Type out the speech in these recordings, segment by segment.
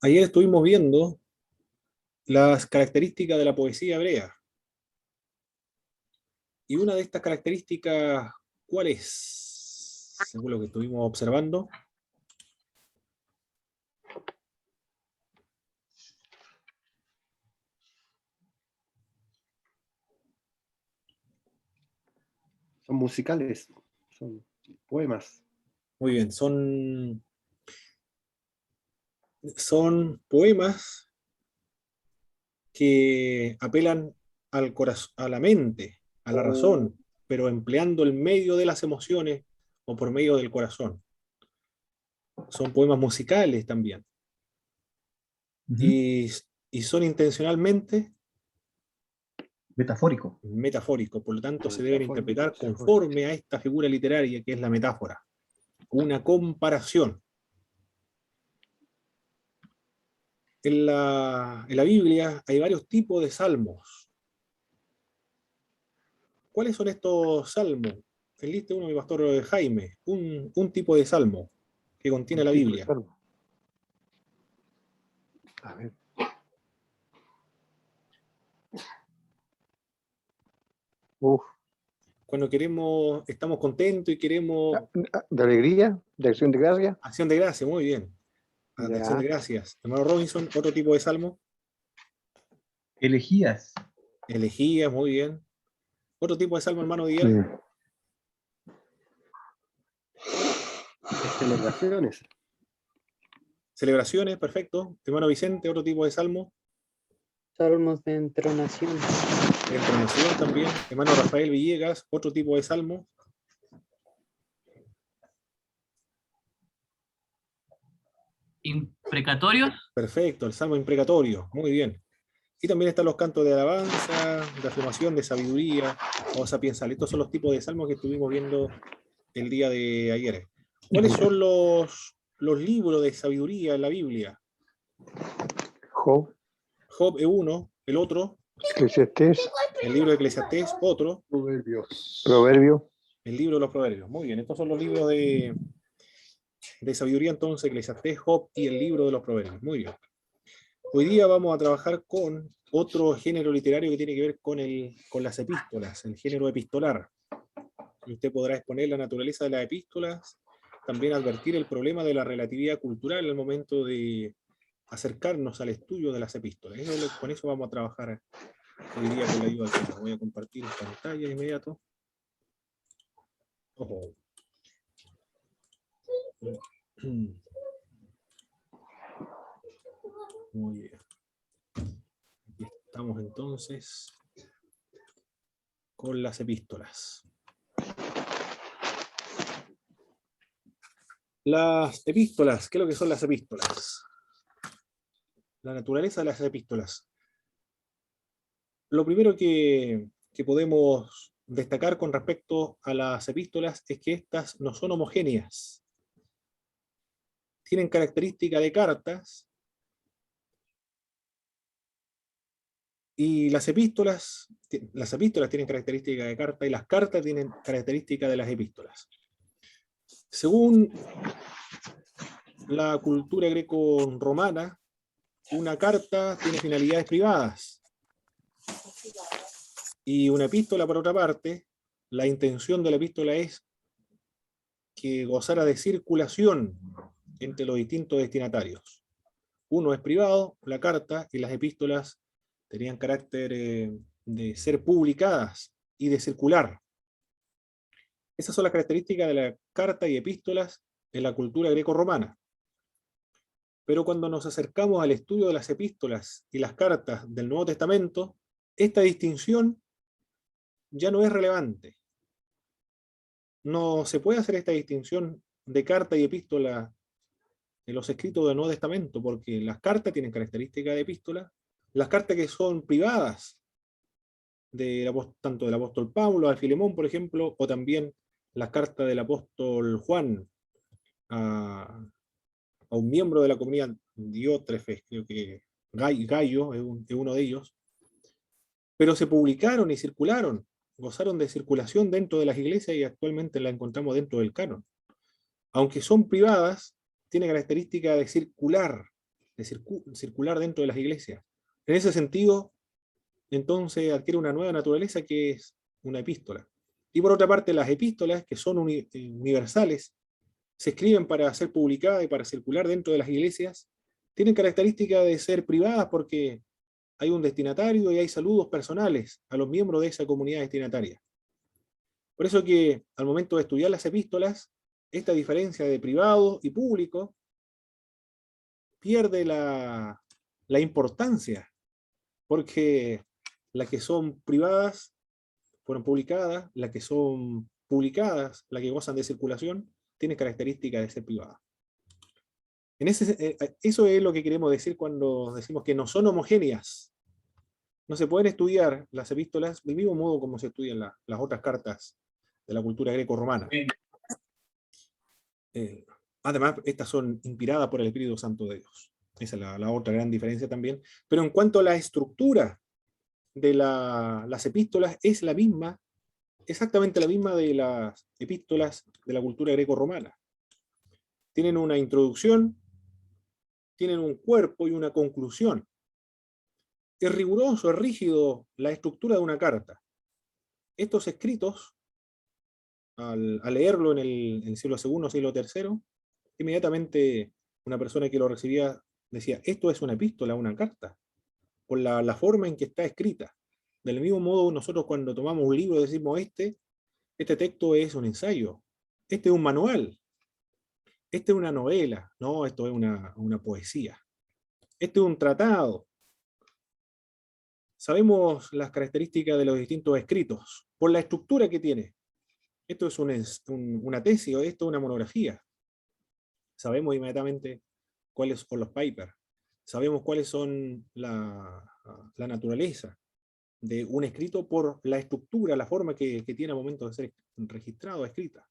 Ayer estuvimos viendo las características de la poesía hebrea. Y una de estas características, ¿cuál es? Según lo que estuvimos observando, Son musicales, son poemas. muy bien, son poemas que apelan al corazón, a la mente, a la razón, pero empleando el medio de las emociones o por medio del corazón. Son poemas musicales también. Ujú. Y son intencionalmente Metafórico. metafóricos, por lo tanto se deben Metafórico, interpretar metafórico. conforme a esta figura literaria que es la metáfora, una comparación. En la Biblia hay varios tipos de salmos. ¿Cuáles son estos salmos? Enliste uno, mi pastor Jaime, un tipo de salmo que contiene la Biblia. A ver. Uf. Cuando estamos contentos y queremos ¿De alegría? ¿De acción de gracia? acción de gracia, muy bien. Ya. Acción de gracias. Hermano Robinson, otro tipo de salmo. Elegías. Elegía, muy bien. Otro tipo de salmo, hermano Díaz. Celebraciones. Celebraciones, perfecto. Hermano Vicente, otro tipo de salmo. Salmos de entonación. Entonación también. Hermano Rafael Villegas, otro tipo de salmo. Imprecatorios. Perfecto, el salmo imprecatorio, muy bien. Y también están los cantos de alabanza, de afirmación, de sabiduría, o sapiensal. Estos son los tipos de salmos que estuvimos viendo el día de ayer. ¿Cuáles son los libros de sabiduría en la Biblia? Job. Job es uno, el otro, Eclesiastés. el libro de Eclesiastés, otro, Proverbio. el libro de los Proverbios. Muy bien, estos son los libros de sabiduría, entonces, Eclesiastés, Job y el libro de los Proverbios. Muy bien. Hoy día vamos a trabajar con otro género literario que tiene que ver con las epístolas, el género epistolar. Y usted podrá exponer la naturaleza de las epístolas, también advertir el problema de la relatividad cultural al momento de acercarnos al estudio de las epístolas. Con eso vamos a trabajar hoy día con la ayuda del Señor. Voy a compartir pantalla de inmediato. Ojo. Muy bien. Aquí estamos entonces con las epístolas. Las epístolas, ¿qué es lo que son las epístolas? La naturaleza de las epístolas. Lo primero que podemos destacar con respecto a las epístolas es que estas no son homogéneas. Tienen característica de cartas, y las epístolas tienen característica de carta, y las cartas tienen característica de las epístolas. Según la cultura greco-romana, una carta tiene finalidades privadas, y una epístola, por otra parte, la intención de la epístola es que gozara de circulación entre los distintos destinatarios. Uno es privado, la carta, y las epístolas tenían carácter de ser publicadas y de circular. Esas son las características de la carta y epístolas en la cultura greco-romana. Pero cuando nos acercamos al estudio de las epístolas y las cartas del Nuevo Testamento, esta distinción ya no es relevante. No se puede hacer esta distinción de carta y epístola en los escritos del Nuevo Testamento, porque las cartas tienen características de epístola, las cartas que son privadas, tanto del apóstol Pablo a Filemón, por ejemplo, o también las cartas del apóstol Juan a un miembro de la comunidad, Diótrefes, creo que Gallo es uno de ellos, pero se publicaron y circularon, gozaron de circulación dentro de las iglesias y actualmente la encontramos dentro del canon. Aunque son privadas, tiene característica de circular, de circular dentro de las iglesias. En ese sentido, entonces adquiere una nueva naturaleza que es una epístola. Y por otra parte, las epístolas, que son universales, se escriben para ser publicadas y para circular dentro de las iglesias, tienen característica de ser privadas porque hay un destinatario y hay saludos personales a los miembros de esa comunidad destinataria. Por eso que al momento de estudiar las epístolas, esta diferencia de privado y público pierde la importancia, porque las que son privadas fueron publicadas, las que son publicadas, las que gozan de circulación, tienen características de ser privadas. Eso es lo que queremos decir cuando decimos que no son homogéneas. No se pueden estudiar las epístolas del mismo modo como se estudian las otras cartas de la cultura greco-romana. Además, estas son inspiradas por el Espíritu Santo de Dios. Esa es la otra gran diferencia también. Pero en cuanto a la estructura de las epístolas, es la misma, exactamente la misma de las epístolas de la cultura greco-romana. Tienen una introducción, tienen un cuerpo y una conclusión. Es riguroso, es rígido la estructura de una carta. Estos escritos, al leerlo en el siglo II, siglo III, inmediatamente una persona que lo recibía decía, esto es una epístola, una carta, por la forma en que está escrita. Del mismo modo, nosotros cuando tomamos un libro decimos, este texto es un ensayo, este es un manual, este es una novela, no, esto es una poesía, este es un tratado. Sabemos las características de los distintos escritos, por la estructura que tiene. Esto es una tesis, o esto es una monografía. Sabemos inmediatamente cuáles son los papers, sabemos cuáles son la naturaleza de un escrito por la estructura, la forma que tiene al momento de ser registrado, escrita.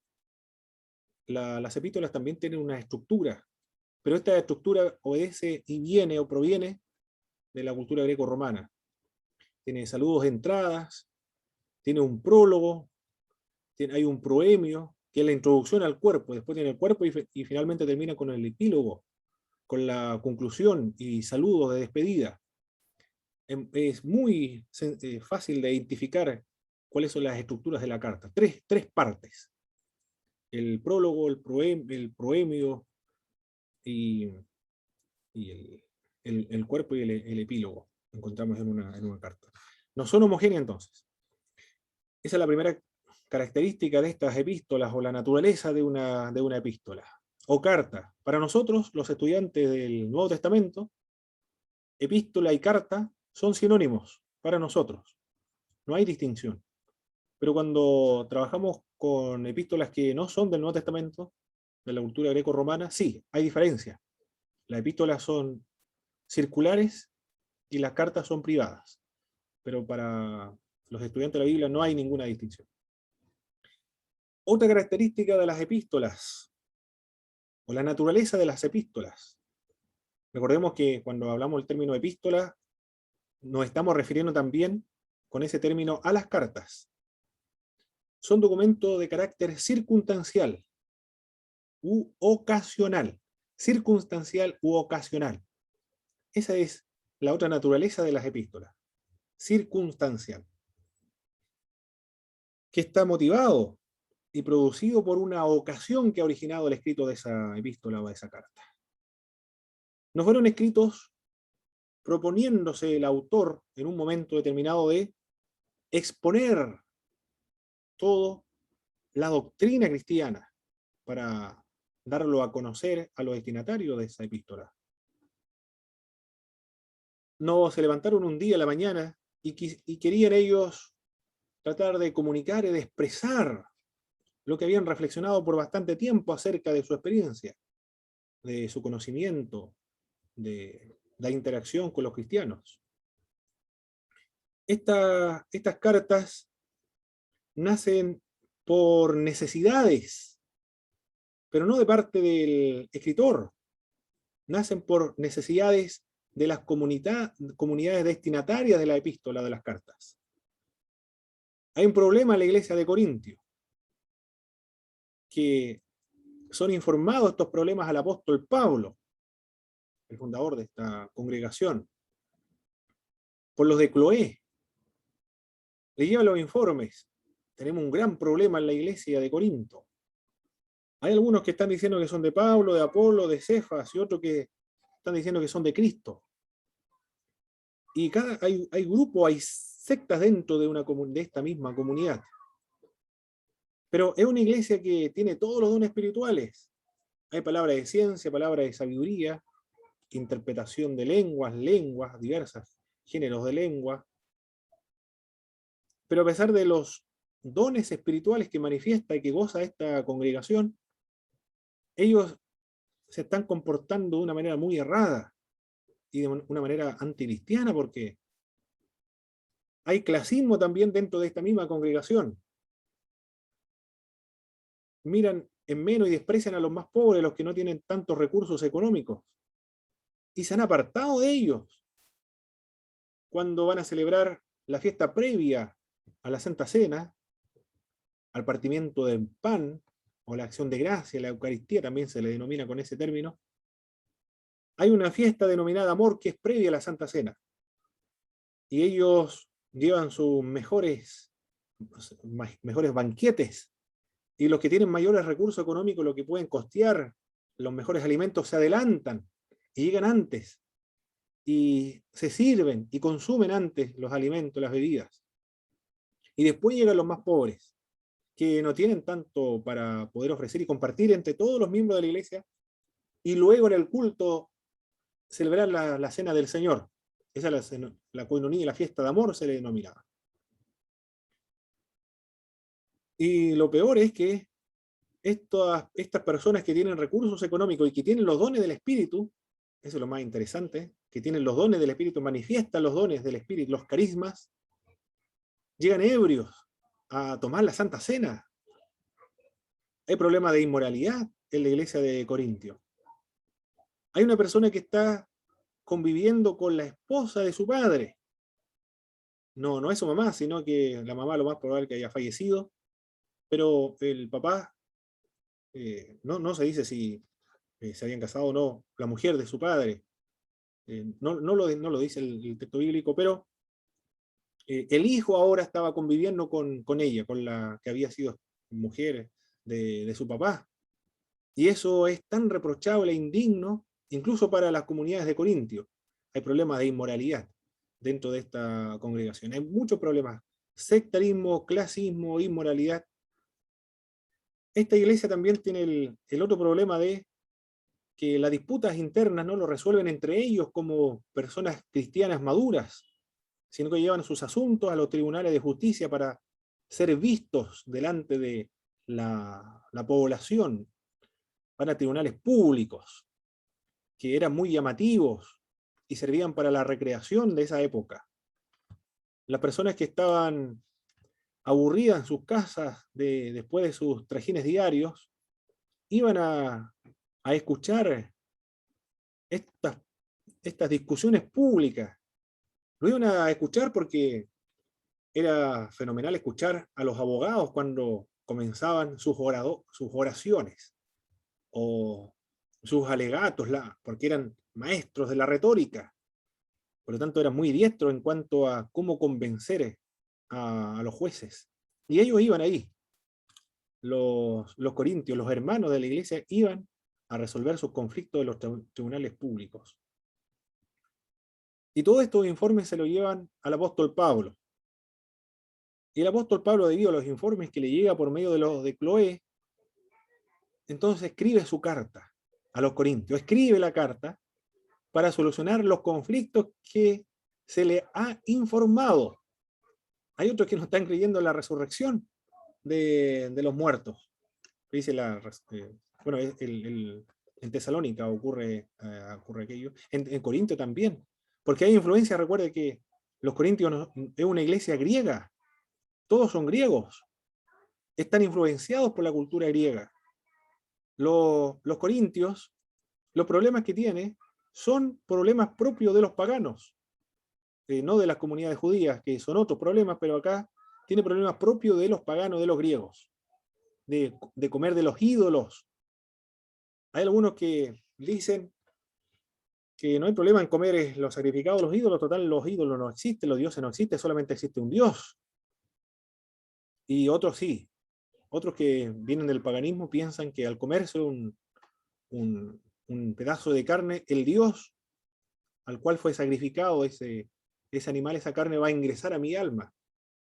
Las epístolas también tienen una estructura, pero esta estructura obedece y viene o proviene de la cultura greco-romana. Tiene saludos de entradas, tiene un prólogo, hay un proemio, que es la introducción al cuerpo, después tiene el cuerpo y finalmente termina con el epílogo, con la conclusión y saludos de despedida. Es muy fácil de identificar cuáles son las estructuras de la carta. Tres partes. El prólogo, el proemio y el cuerpo y el epílogo. Encontramos en una carta. No son homogéneas entonces. Esa es la primera característica de estas epístolas o la naturaleza de una epístola o carta. Para nosotros, los estudiantes del Nuevo Testamento, epístola y carta son sinónimos para nosotros. No hay distinción. Pero cuando trabajamos con epístolas que no son del Nuevo Testamento, de la cultura greco-romana, sí, hay diferencia. Las epístolas son circulares y las cartas son privadas. Pero para los estudiantes de la Biblia no hay ninguna distinción. Otra característica de las epístolas, o la naturaleza de las epístolas. Recordemos que cuando hablamos del término epístola, nos estamos refiriendo también con ese término a las cartas. Son documentos de carácter circunstancial u ocasional. Circunstancial u ocasional. Esa es la otra naturaleza de las epístolas. Circunstancial. Que está motivado y producido por una ocasión que ha originado el escrito de esa epístola o de esa carta. No fueron escritos proponiéndose el autor en un momento determinado de exponer toda la doctrina cristiana para darlo a conocer a los destinatarios de esa epístola. No se levantaron un día a la mañana y querían ellos tratar de comunicar y de expresar lo que habían reflexionado por bastante tiempo acerca de su experiencia, de su conocimiento, de la interacción con los cristianos. Estas cartas nacen por necesidades, pero no de parte del escritor. Nacen por necesidades de las comunidades destinatarias de la epístola, de las cartas. Hay un problema en la iglesia de Corintio, que son informados estos problemas al apóstol Pablo. el fundador de esta congregación, por los de Cloé. Le lleva los informes. Tenemos un gran problema en la iglesia de Corinto. Hay algunos que están diciendo que son de Pablo, de Apolo, de Cefas, y otros que están diciendo que son de Cristo. Y hay grupos, hay sectas dentro de esta misma comunidad. Pero es una iglesia que tiene todos los dones espirituales. Hay palabras de ciencia, palabras de sabiduría, interpretación de lenguas, diversas géneros de lengua. Pero a pesar de los dones espirituales que manifiesta y que goza esta congregación, ellos se están comportando de una manera muy errada y de una manera anticristiana, porque hay clasismo también dentro de esta misma congregación. Miran en menos y desprecian a los más pobres, los que no tienen tantos recursos económicos, y se han apartado de ellos cuando van a celebrar la fiesta previa a la Santa Cena, al partimiento del pan, o la acción de gracia, la Eucaristía también se le denomina con ese término. Hay una fiesta denominada amor que es previa a la Santa Cena, y ellos llevan sus mejores banquetes, y los que tienen mayores recursos económicos, lo que pueden costear los mejores alimentos, se adelantan y llegan antes, y se sirven y consumen antes los alimentos, las bebidas. Y después llegan los más pobres, que no tienen tanto para poder ofrecer y compartir entre todos los miembros de la iglesia, y luego en el culto celebrar la cena del Señor. Esa es la coinonía, la fiesta de amor se le denominaba. Y lo peor es que estas personas que tienen recursos económicos y que tienen los dones del Espíritu, eso es lo más interesante, que tienen los dones del Espíritu, manifiestan los dones del Espíritu, los carismas, llegan ebrios a tomar la Santa Cena. Hay problemas de inmoralidad en la iglesia de Corintio. Hay una persona que está conviviendo con la esposa de su padre. No es su mamá, sino que la mamá lo más probable que haya fallecido, pero el papá, no se dice si se habían casado o no, la mujer de su padre. No lo dice el texto bíblico, pero el hijo ahora estaba conviviendo con ella, con la que había sido mujer de su papá. Y eso es tan reprochable e indigno, incluso para las comunidades de Corintio. Hay problemas de inmoralidad dentro de esta congregación. Hay muchos problemas: sectarismo, clasismo, inmoralidad. Esta iglesia también tiene el otro problema de que las disputas internas no lo resuelven entre ellos como personas cristianas maduras, sino que llevan sus asuntos a los tribunales de justicia para ser vistos delante de la población. Van a tribunales públicos, que eran muy llamativos y servían para la recreación de esa época. Las personas que estaban aburridas en sus casas después de sus trajines diarios, iban a escuchar estas discusiones públicas. Lo iban a escuchar porque era fenomenal escuchar a los abogados cuando comenzaban sus oraciones o sus alegatos, porque eran maestros de la retórica. Por lo tanto, eran muy diestros en cuanto a cómo convencer a los jueces. Y ellos iban ahí. Los corintios, los hermanos de la iglesia, iban a resolver sus conflictos de los tribunales públicos. Y todos estos informes se los llevan al apóstol Pablo. Y el apóstol Pablo, debido a los informes que le llega por medio de los de Cloé, entonces escribe su carta a los corintios. Escribe la carta para solucionar los conflictos que se le ha informado. Hay otros que no están creyendo en la resurrección de los muertos. Dice bueno, en Tesalónica ocurre aquello. En Corinto también. Porque hay influencia, recuerde que los corintios es una iglesia griega. Todos son griegos. Están influenciados por la cultura griega. Los corintios, los problemas que tienen son problemas propios de los paganos, no de las comunidades judías, que son otros problemas, pero acá tiene problemas propios de los paganos, de los griegos, de comer de los ídolos. Hay algunos que dicen que no hay problema en comer los sacrificados, los ídolos, total, los ídolos no existen, los dioses no existen, solamente existe un Dios. Y otros sí, otros que vienen del paganismo piensan que al comerse un pedazo de carne, el Dios al cual fue sacrificado ese animal, esa carne va a ingresar a mi alma.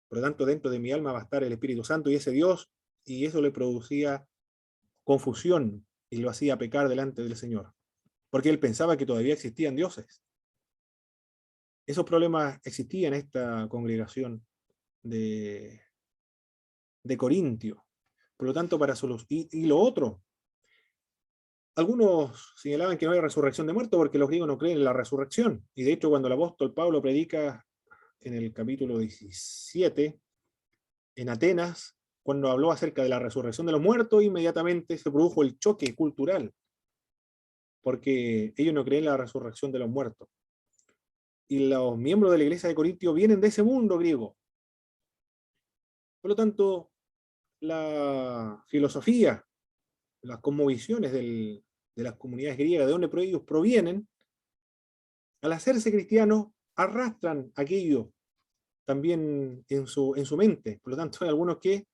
Por lo tanto, dentro de mi alma va a estar el Espíritu Santo y ese Dios, y eso le producía confusión y lo hacía pecar delante del Señor, porque él pensaba que todavía existían dioses. Esos problemas existían en esta congregación de Corintio. Por lo tanto, para y lo otro, algunos señalaban que no hay resurrección de muertos porque los griegos no creen en la resurrección. Y de hecho, cuando el apóstol Pablo predica en el capítulo 17, en Atenas, cuando habló acerca de la resurrección de los muertos, inmediatamente se produjo el choque cultural, porque ellos no creen en la resurrección de los muertos. Y los miembros de la iglesia de Corintio vienen de ese mundo griego. Por lo tanto, la filosofía, las cosmovisiones de las comunidades griegas, de donde ellos provienen, al hacerse cristianos, arrastran aquello también en su mente. Por lo tanto, hay algunos que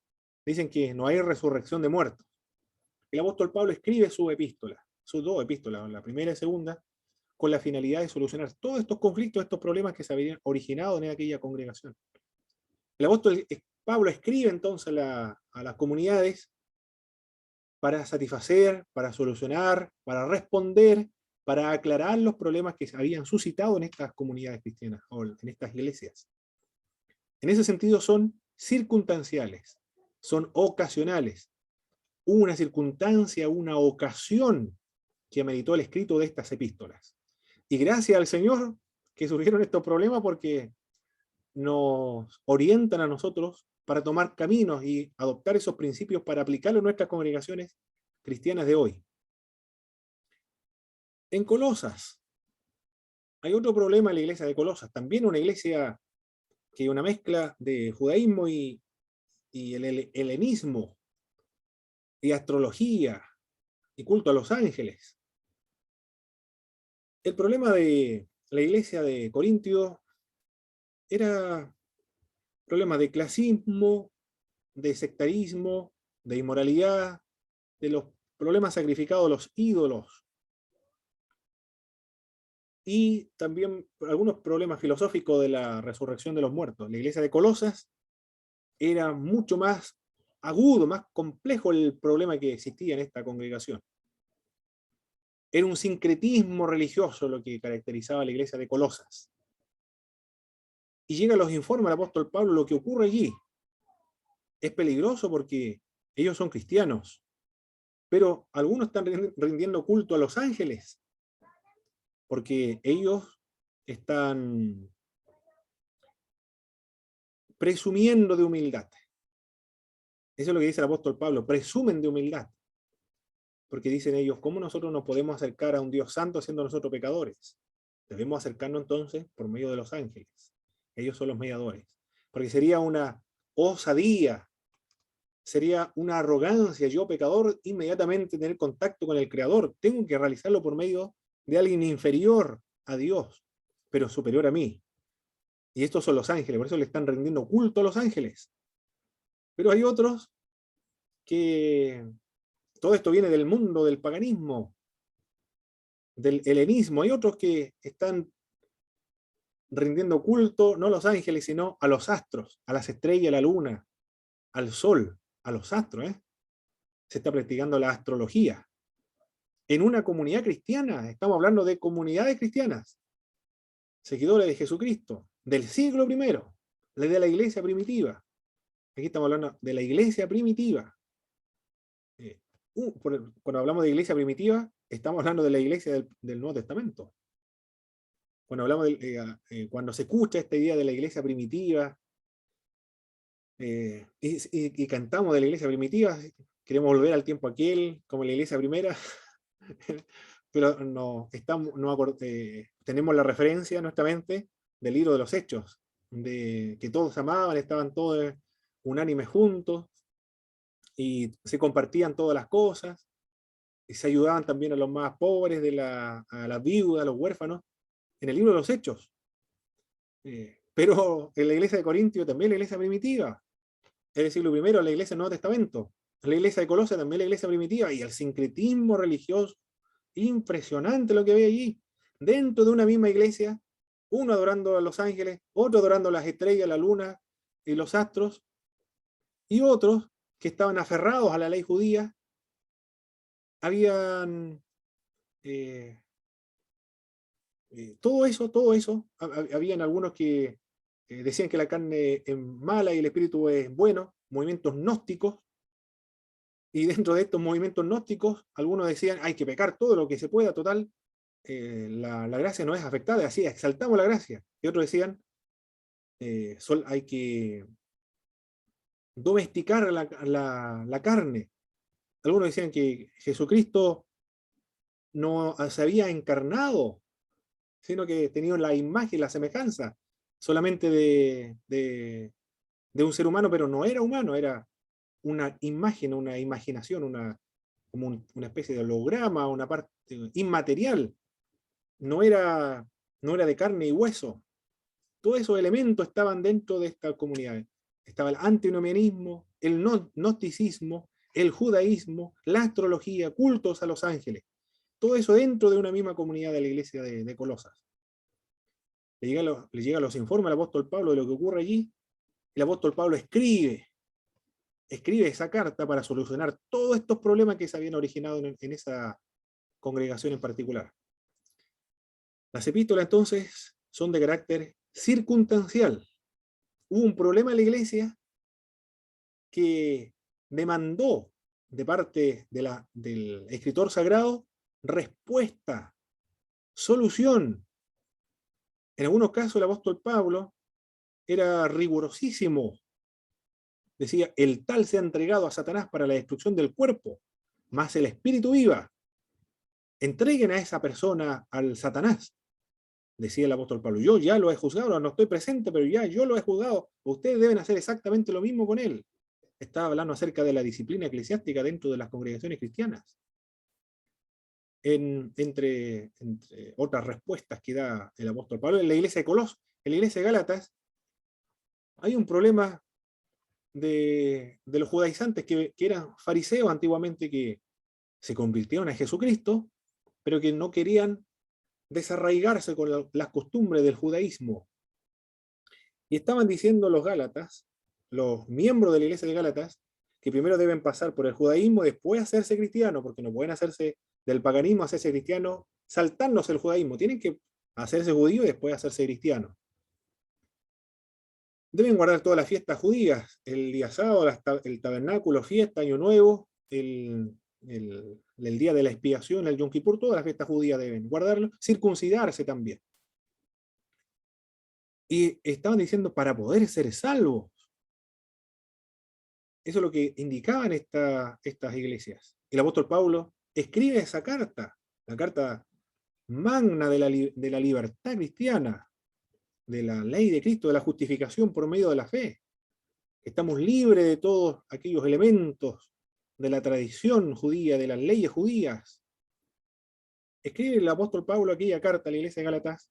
dicen que no hay resurrección de muertos. El apóstol Pablo escribe su epístola, sus dos epístolas, la primera y segunda, con la finalidad de solucionar todos estos conflictos, estos problemas que se habían originado en aquella congregación. El apóstol Pablo escribe entonces a las comunidades para satisfacer, para solucionar, para responder, para aclarar los problemas que se habían suscitado en estas comunidades cristianas, o en estas iglesias. En ese sentido son circunstanciales, son ocasionales. Hubo una circunstancia, una ocasión que ameritó el escrito de estas epístolas. Y gracias al Señor que surgieron estos problemas porque nos orientan a nosotros para tomar caminos y adoptar esos principios para aplicarlos en nuestras congregaciones cristianas de hoy. En Colosas, hay otro problema en la iglesia de Colosas, también una iglesia que es una mezcla de judaísmo y el helenismo, y astrología, y culto a los ángeles. El problema de la iglesia de Corintio era problema de clasismo, de sectarismo, de inmoralidad, de los problemas sacrificados a los ídolos, y también algunos problemas filosóficos de la resurrección de los muertos. La iglesia de Colosas era mucho más agudo, más complejo el problema que existía en esta congregación. Era un sincretismo religioso lo que caracterizaba a la iglesia de Colosas. Y llega a los informes del apóstol Pablo lo que ocurre allí. Es peligroso porque ellos son cristianos, pero algunos están rindiendo culto a los ángeles, porque ellos están presumiendo de humildad. Eso es lo que dice el apóstol Pablo, presumen de humildad. Porque dicen ellos, ¿cómo nosotros nos podemos acercar a un Dios santo siendo nosotros pecadores? Debemos acercarnos entonces por medio de los ángeles. Ellos son los mediadores. Porque sería una osadía, sería una arrogancia, yo pecador, inmediatamente tener contacto con el Creador. Tengo que realizarlo por medio de alguien inferior a Dios, pero superior a mí. Y estos son los ángeles, por eso le están rendiendo culto a los ángeles. Pero hay otros que todo esto viene del mundo del paganismo, del helenismo. Hay otros que están rindiendo culto no a los ángeles, sino a los astros, a las estrellas, a la luna, al sol, a los astros. Se está practicando la astrología. En una comunidad cristiana, estamos hablando de comunidades cristianas, seguidores de Jesucristo, del siglo I, de la iglesia primitiva. Aquí estamos hablando de la iglesia primitiva. Cuando hablamos de iglesia primitiva, estamos hablando de la iglesia del Nuevo Testamento. Cuando hablamos cuando se escucha esta idea de la iglesia primitiva, y cantamos de la iglesia primitiva, queremos volver al tiempo aquel, como la iglesia primera, pero tenemos la referencia en nuestra mente del libro de los Hechos, de que todos amaban, estaban todos unánimes juntos, y se compartían todas las cosas, se ayudaban también a los más pobres, a las viudas, a los huérfanos, en el libro de los Hechos. Pero en la iglesia de Corintio, también la iglesia primitiva, es el siglo I, la iglesia del Nuevo Testamento, la iglesia de Colosas, también la iglesia primitiva, y el sincretismo religioso, impresionante lo que había allí, dentro de una misma iglesia, uno adorando a los ángeles, otro adorando a las estrellas, la luna y los astros, y otros que estaban aferrados a la ley judía. Habían todo eso, habían algunos que decían que la carne es mala y el espíritu es bueno, movimientos gnósticos, y dentro de estos movimientos gnósticos, algunos decían hay que pecar todo lo que se pueda, total, la gracia no es afectada, así exaltamos la gracia, y otros decían hay que domesticar la carne. Algunos decían que Jesucristo no se había encarnado, sino que tenía la imagen, la semejanza solamente de un ser humano, pero no era humano, era una imagen, una imaginación, como una especie de holograma, una parte inmaterial. No era de carne y hueso. Todos esos elementos estaban dentro de esta comunidad. Estaba el antinomianismo, el gnosticismo, el judaísmo, la astrología, cultos a los ángeles. Todo eso dentro de una misma comunidad de la iglesia de Colosas. Le llega los informes al apóstol Pablo de lo que ocurre allí. El apóstol Pablo escribe esa carta para solucionar todos estos problemas que se habían originado en esa congregación en particular. Las epístolas entonces son de carácter circunstancial. Hubo un problema en la iglesia que demandó de parte del escritor sagrado respuesta, solución. En algunos casos el apóstol Pablo era rigurosísimo. Decía, el tal se ha entregado a Satanás para la destrucción del cuerpo, mas el espíritu viva. Entreguen a esa persona al Satanás, decía el apóstol Pablo. Yo ya lo he juzgado, no estoy presente, pero ya yo lo he juzgado. Ustedes deben hacer exactamente lo mismo con él. Estaba hablando acerca de la disciplina eclesiástica dentro de las congregaciones cristianas. Entre otras respuestas que da el apóstol Pablo, en la iglesia de Colosas, en la iglesia de Gálatas, hay un problema de los judaizantes que eran fariseos antiguamente, que se convirtieron a Jesucristo, pero que no querían desarraigarse con las costumbres del judaísmo. Y estaban diciendo los Gálatas, los miembros de la iglesia de Gálatas, que primero deben pasar por el judaísmo, después hacerse cristianos, porque no pueden hacerse del paganismo, hacerse cristiano, saltándose el judaísmo. Tienen que hacerse judíos y después hacerse cristianos. Deben guardar todas las fiestas judías, el día sábado, el tabernáculo, fiesta, año nuevo, el día de la expiación, el Yom Kippur, todas las fiestas judías deben guardarlo, circuncidarse también. Y estaban diciendo, para poder ser salvos. Eso es lo que indicaban estas iglesias. El apóstol Pablo escribe esa carta, la carta magna de la libertad cristiana, de la ley de Cristo, de la justificación por medio de la fe. Estamos libres de todos aquellos elementos de la tradición judía, de las leyes judías. Escribe el apóstol Pablo aquella carta a la iglesia de Gálatas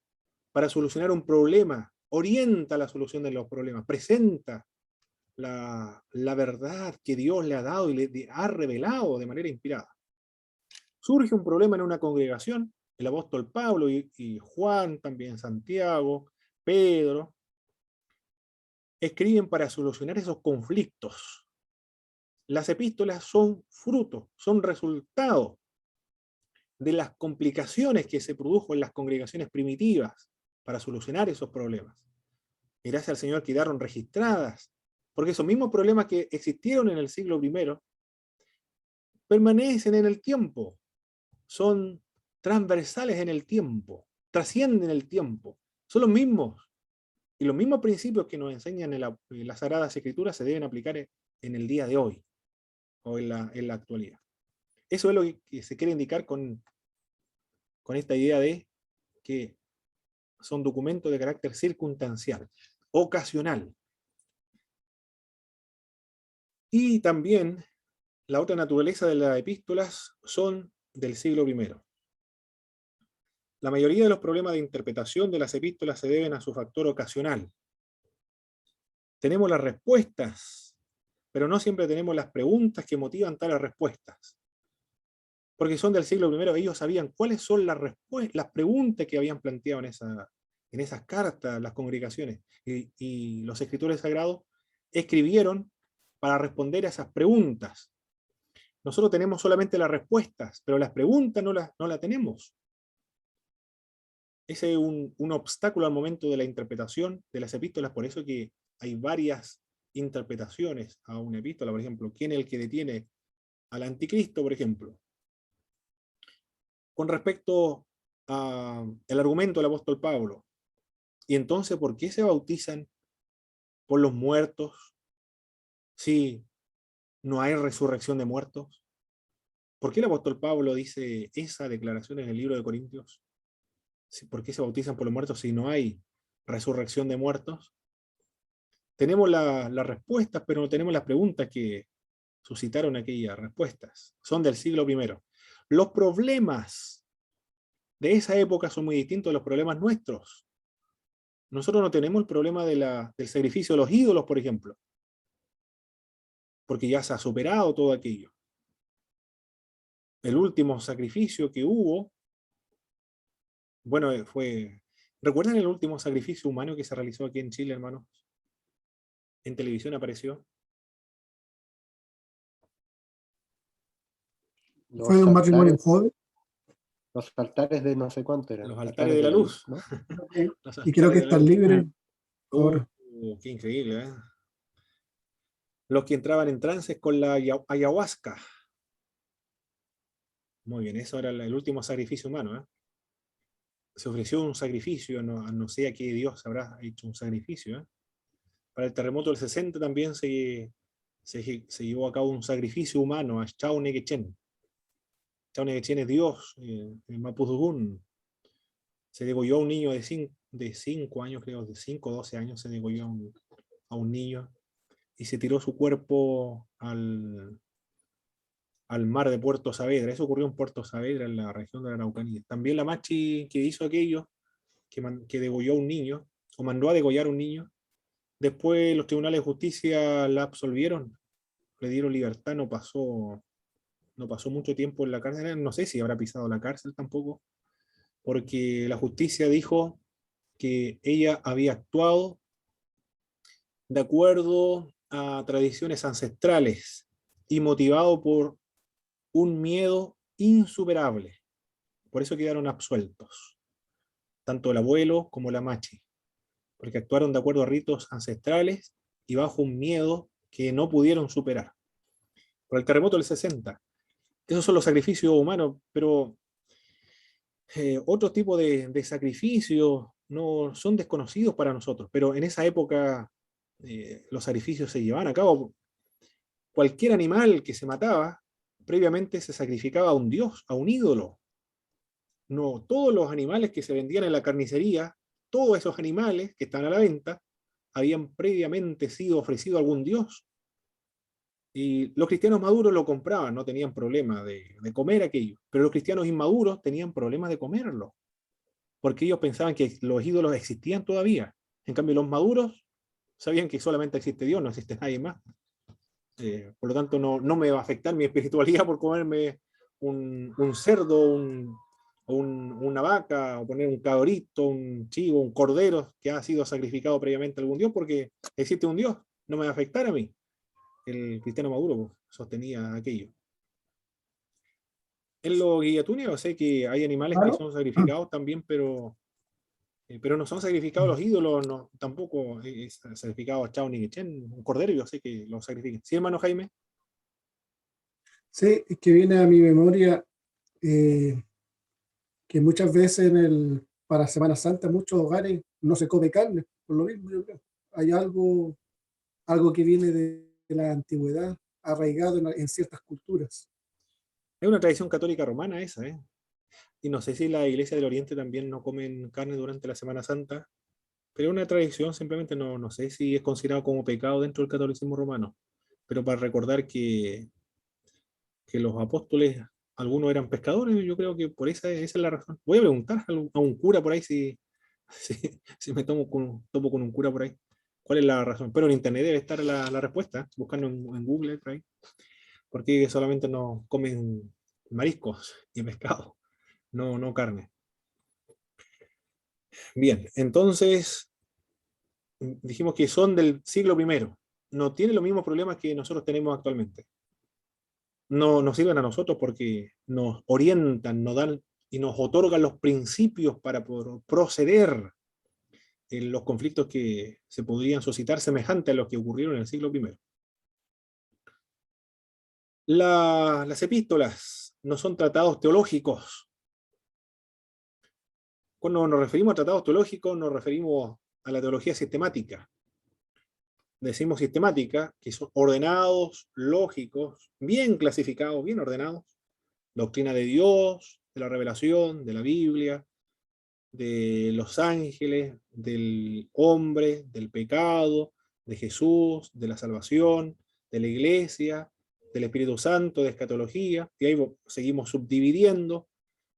para solucionar un problema, orienta la solución de los problemas, presenta la verdad que Dios le ha dado y le ha revelado de manera inspirada. Surge un problema en una congregación, el apóstol Pablo y Juan, también Santiago, Pedro, escriben para solucionar esos conflictos. Las epístolas son fruto, son resultado de las complicaciones que se produjo en las congregaciones primitivas para solucionar esos problemas. Y gracias al Señor quedaron registradas, porque esos mismos problemas que existieron en el siglo I permanecen en el tiempo, son transversales en el tiempo, trascienden el tiempo, son los mismos. Y los mismos principios que nos enseñan en las Sagradas Escrituras se deben aplicar en el día de hoy, o en la actualidad. Eso es lo que se quiere indicar con esta idea de que son documentos de carácter circunstancial, ocasional. Y también la otra naturaleza de las epístolas son del siglo I. La mayoría de los problemas de interpretación de las epístolas se deben a su factor ocasional. Tenemos las respuestas, pero no siempre tenemos las preguntas que motivan tales respuestas. Porque son del siglo I, ellos sabían cuáles son las preguntas que habían planteado en esas cartas las congregaciones. Y los escritores sagrados escribieron para responder a esas preguntas. Nosotros tenemos solamente las respuestas, pero las preguntas no las tenemos. Ese es un obstáculo al momento de la interpretación de las epístolas, por eso que hay varias interpretaciones a una epístola. Por ejemplo, ¿quién es el que detiene al anticristo, por ejemplo? Con respecto al argumento del apóstol Pablo. Y entonces, ¿por qué se bautizan por los muertos si no hay resurrección de muertos? ¿Por qué el apóstol Pablo dice esa declaración en el libro de Corintios? ¿Por qué se bautizan por los muertos si no hay resurrección de muertos? Tenemos las respuestas, pero no tenemos las preguntas que suscitaron aquellas respuestas. Son del siglo I. Los problemas de esa época son muy distintos de los problemas nuestros. Nosotros no tenemos el problema del sacrificio de los ídolos, por ejemplo, porque ya se ha superado todo aquello. El último sacrificio que hubo, bueno, ¿recuerdan el último sacrificio humano que se realizó aquí en Chile, hermanos? En televisión apareció. ¿Fue un matrimonio joven? Los altares de no sé cuánto eran. Los altares de la luz, ¿no? Y creo que están libres ahora. Qué increíble, ¿eh? Los que entraban en trances con la ayahuasca. Muy bien, eso era el último sacrificio humano, ¿eh? Se ofreció un sacrificio, no sé a qué Dios habrá hecho un sacrificio, ¿eh? Para el terremoto del 60 también se llevó a cabo un sacrificio humano a Chauneguechen. Chauneguechen es Dios, en Mapudungun. Se degolló a un niño de 5 años, creo, de 5 o 12 años, se degolló a un niño y se tiró su cuerpo al mar de Puerto Saavedra. Eso ocurrió en Puerto Saavedra, en la región de la Araucanía. También la Machi que hizo aquello, que degolló a un niño, o mandó a degollar a un niño, después los tribunales de justicia la absolvieron, le dieron libertad, no pasó mucho tiempo en la cárcel, no sé si habrá pisado la cárcel tampoco, porque la justicia dijo que ella había actuado de acuerdo a tradiciones ancestrales y motivado por un miedo insuperable. Por eso quedaron absueltos, tanto el abuelo como la machi, porque actuaron de acuerdo a ritos ancestrales y bajo un miedo que no pudieron superar. Por el terremoto del 60. Esos son los sacrificios humanos, pero otro tipo de sacrificios no son desconocidos para nosotros, pero en esa época los sacrificios se llevaban a cabo. Cualquier animal que se mataba, previamente se sacrificaba a un dios, a un ídolo. No, todos los animales que se vendían en la carnicería, todos esos animales que están a la venta, habían previamente sido ofrecidos a algún dios. Y los cristianos maduros lo compraban, no tenían problema de comer aquello. Pero los cristianos inmaduros tenían problemas de comerlo, porque ellos pensaban que los ídolos existían todavía. En cambio, los maduros sabían que solamente existe Dios, no existe nadie más. Por lo tanto, no me va a afectar mi espiritualidad por comerme un cerdo, una vaca, o poner un cabrito, un chivo, un cordero que ha sido sacrificado previamente a algún Dios, porque existe un Dios, no me va a afectar a mí. El cristiano maduro sostenía aquello. En los guillatunes sé que hay animales que son sacrificados también, pero no son sacrificados los ídolos, no, tampoco es sacrificado a Chao ni Chen, un cordero, yo sé que lo sacrifican. ¿Sí, hermano Jaime? Sí, es que viene a mi memoria que muchas veces para Semana Santa en muchos hogares no se come carne, por lo mismo yo creo. Hay algo que viene de la antigüedad, arraigado en ciertas culturas. Es una tradición católica romana esa, ¿eh? Y no sé si la Iglesia del Oriente también no comen carne durante la Semana Santa, pero es una tradición, simplemente no sé si es considerado como pecado dentro del catolicismo romano. Pero para recordar que los apóstoles algunos eran pescadores, yo creo que por esa es la razón. Voy a preguntar a un cura por ahí si me topo con un cura por ahí. ¿Cuál es la razón? Pero en internet debe estar la respuesta, buscando en Google por ahí. Porque solamente no comen mariscos y pescado, no carne. Bien, entonces dijimos que son del siglo I. No tienen los mismos problemas que nosotros tenemos actualmente. No nos sirven a nosotros porque nos orientan, nos dan y nos otorgan los principios para poder proceder en los conflictos que se podrían suscitar semejantes a los que ocurrieron en el siglo I. Las epístolas no son tratados teológicos. Cuando nos referimos a tratados teológicos, nos referimos a la teología sistemática. Decimos sistemática, que son ordenados, lógicos, bien clasificados, bien ordenados. Doctrina de Dios, de la revelación, de la Biblia, de los ángeles, del hombre, del pecado, de Jesús, de la salvación, de la iglesia, del Espíritu Santo, de escatología, y ahí seguimos subdividiendo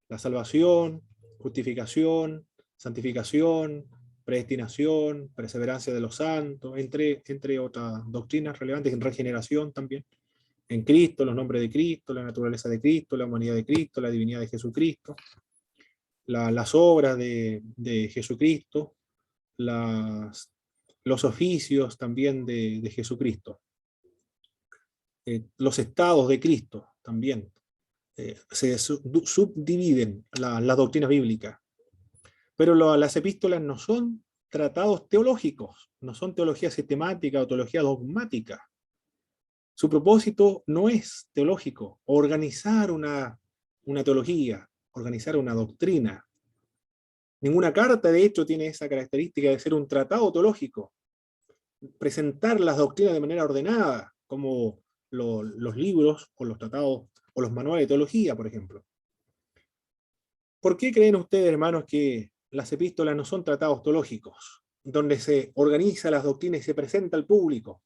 la salvación, justificación, santificación, predestinación, perseverancia de los santos, entre otras doctrinas relevantes, en regeneración también, en Cristo, los nombres de Cristo, la naturaleza de Cristo, la humanidad de Cristo, la divinidad de Jesucristo, las obras de Jesucristo, los oficios también de Jesucristo, los estados de Cristo también. Se subdividen las doctrinas bíblicas. Pero las epístolas no son tratados teológicos, no son teología sistemática o teología dogmática. Su propósito no es teológico, organizar una teología, organizar una doctrina. Ninguna carta, de hecho, tiene esa característica de ser un tratado teológico. Presentar las doctrinas de manera ordenada, como los libros o los tratados o los manuales de teología, por ejemplo. ¿Por qué creen ustedes, hermanos, que las epístolas no son tratados teológicos, donde se organiza las doctrinas y se presenta al público?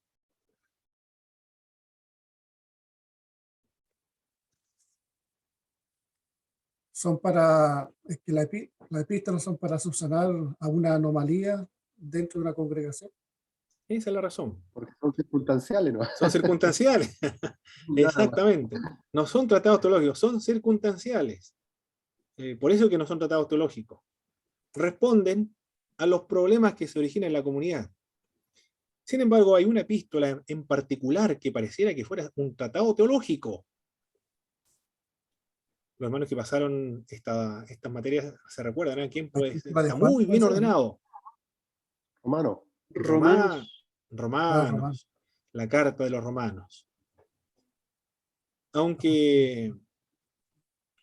Es que las epístolas son para subsanar a una anomalía dentro de una congregación. Esa es la razón. Porque son circunstanciales, ¿no? Son circunstanciales. Exactamente. No son tratados teológicos, son circunstanciales. Por eso que no son tratados teológicos. Responden a los problemas que se originan en la comunidad. Sin embargo, hay una epístola en particular que pareciera que fuera un tratado teológico. Los hermanos que pasaron estas materias se recuerdan, ¿a quién puede ser? Está muy bien ordenado. Romano. Romanos. Romanos. La carta de los romanos. Aunque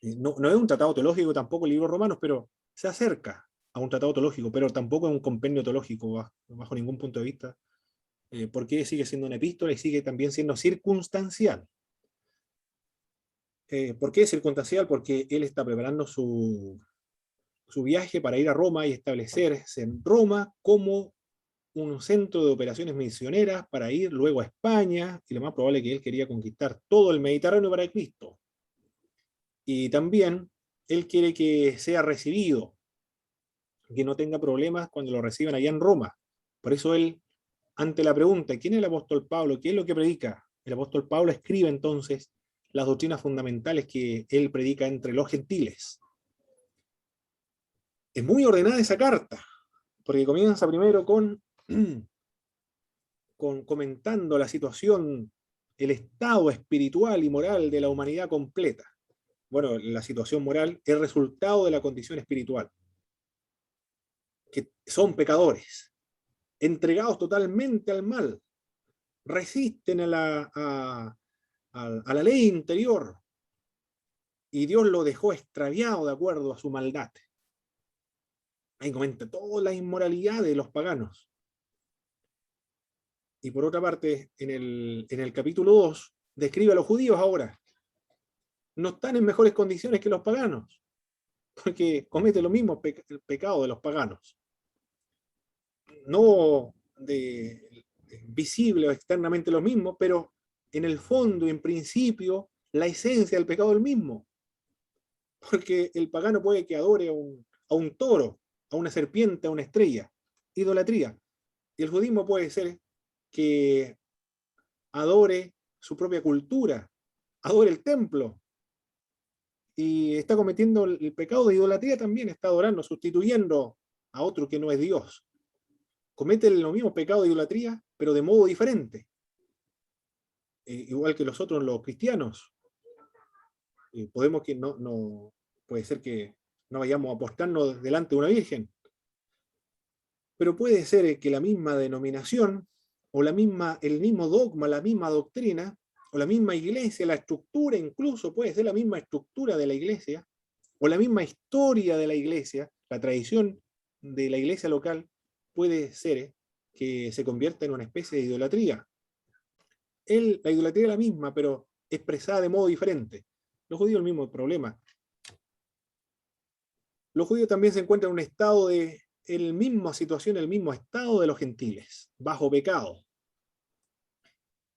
no es un tratado teológico tampoco el libro Romanos, pero se acerca a un tratado teológico, pero tampoco es un compendio teológico bajo ningún punto de vista, porque sigue siendo una epístola y sigue también siendo circunstancial. ¿Por qué es circunstancial? Porque él está preparando su viaje para ir a Roma y establecerse en Roma como un centro de operaciones misioneras para ir luego a España, y lo más probable es que él quería conquistar todo el Mediterráneo para Cristo. Y también él quiere que sea recibido, que no tenga problemas cuando lo reciban allá en Roma. Por eso él, ante la pregunta, ¿quién es el apóstol Pablo? ¿Qué es lo que predica? El apóstol Pablo escribe entonces las doctrinas fundamentales que él predica entre los gentiles. Es muy ordenada esa carta, porque comienza primero con comentando la situación, el estado espiritual y moral de la humanidad completa. Bueno, la situación moral es resultado de la condición espiritual, que son pecadores, entregados totalmente al mal, resisten a la ley interior, y Dios lo dejó extraviado de acuerdo a su maldad. Ahí comenta toda la inmoralidad de los paganos. Y por otra parte, en el capítulo 2, describe a los judíos ahora. No están en mejores condiciones que los paganos, porque cometen los mismos pecados de los paganos. No visible o externamente lo mismo, pero en el fondo y en principio, la esencia del pecado es el mismo. Porque el pagano puede que adore a un toro, a una serpiente, a una estrella. Idolatría. Y el judaísmo puede ser que adore su propia cultura, adore el templo. Y está cometiendo el pecado de idolatría también, está adorando, sustituyendo a otro que no es Dios. Comete los mismos pecados de idolatría, pero de modo diferente. Igual que los otros, los cristianos. Podemos que no, puede ser que no vayamos a postrarnos delante de una virgen, pero puede ser que la misma denominación, o el mismo dogma, la misma doctrina, o la misma iglesia, la estructura incluso, puede ser la misma estructura de la iglesia, o la misma historia de la iglesia, la tradición de la iglesia local, puede ser que se convierta en una especie de idolatría. La idolatría es la misma, pero expresada de modo diferente. Los judíos el mismo problema. Los judíos también se encuentran en un estado el mismo situación, el mismo estado de los gentiles, bajo pecado.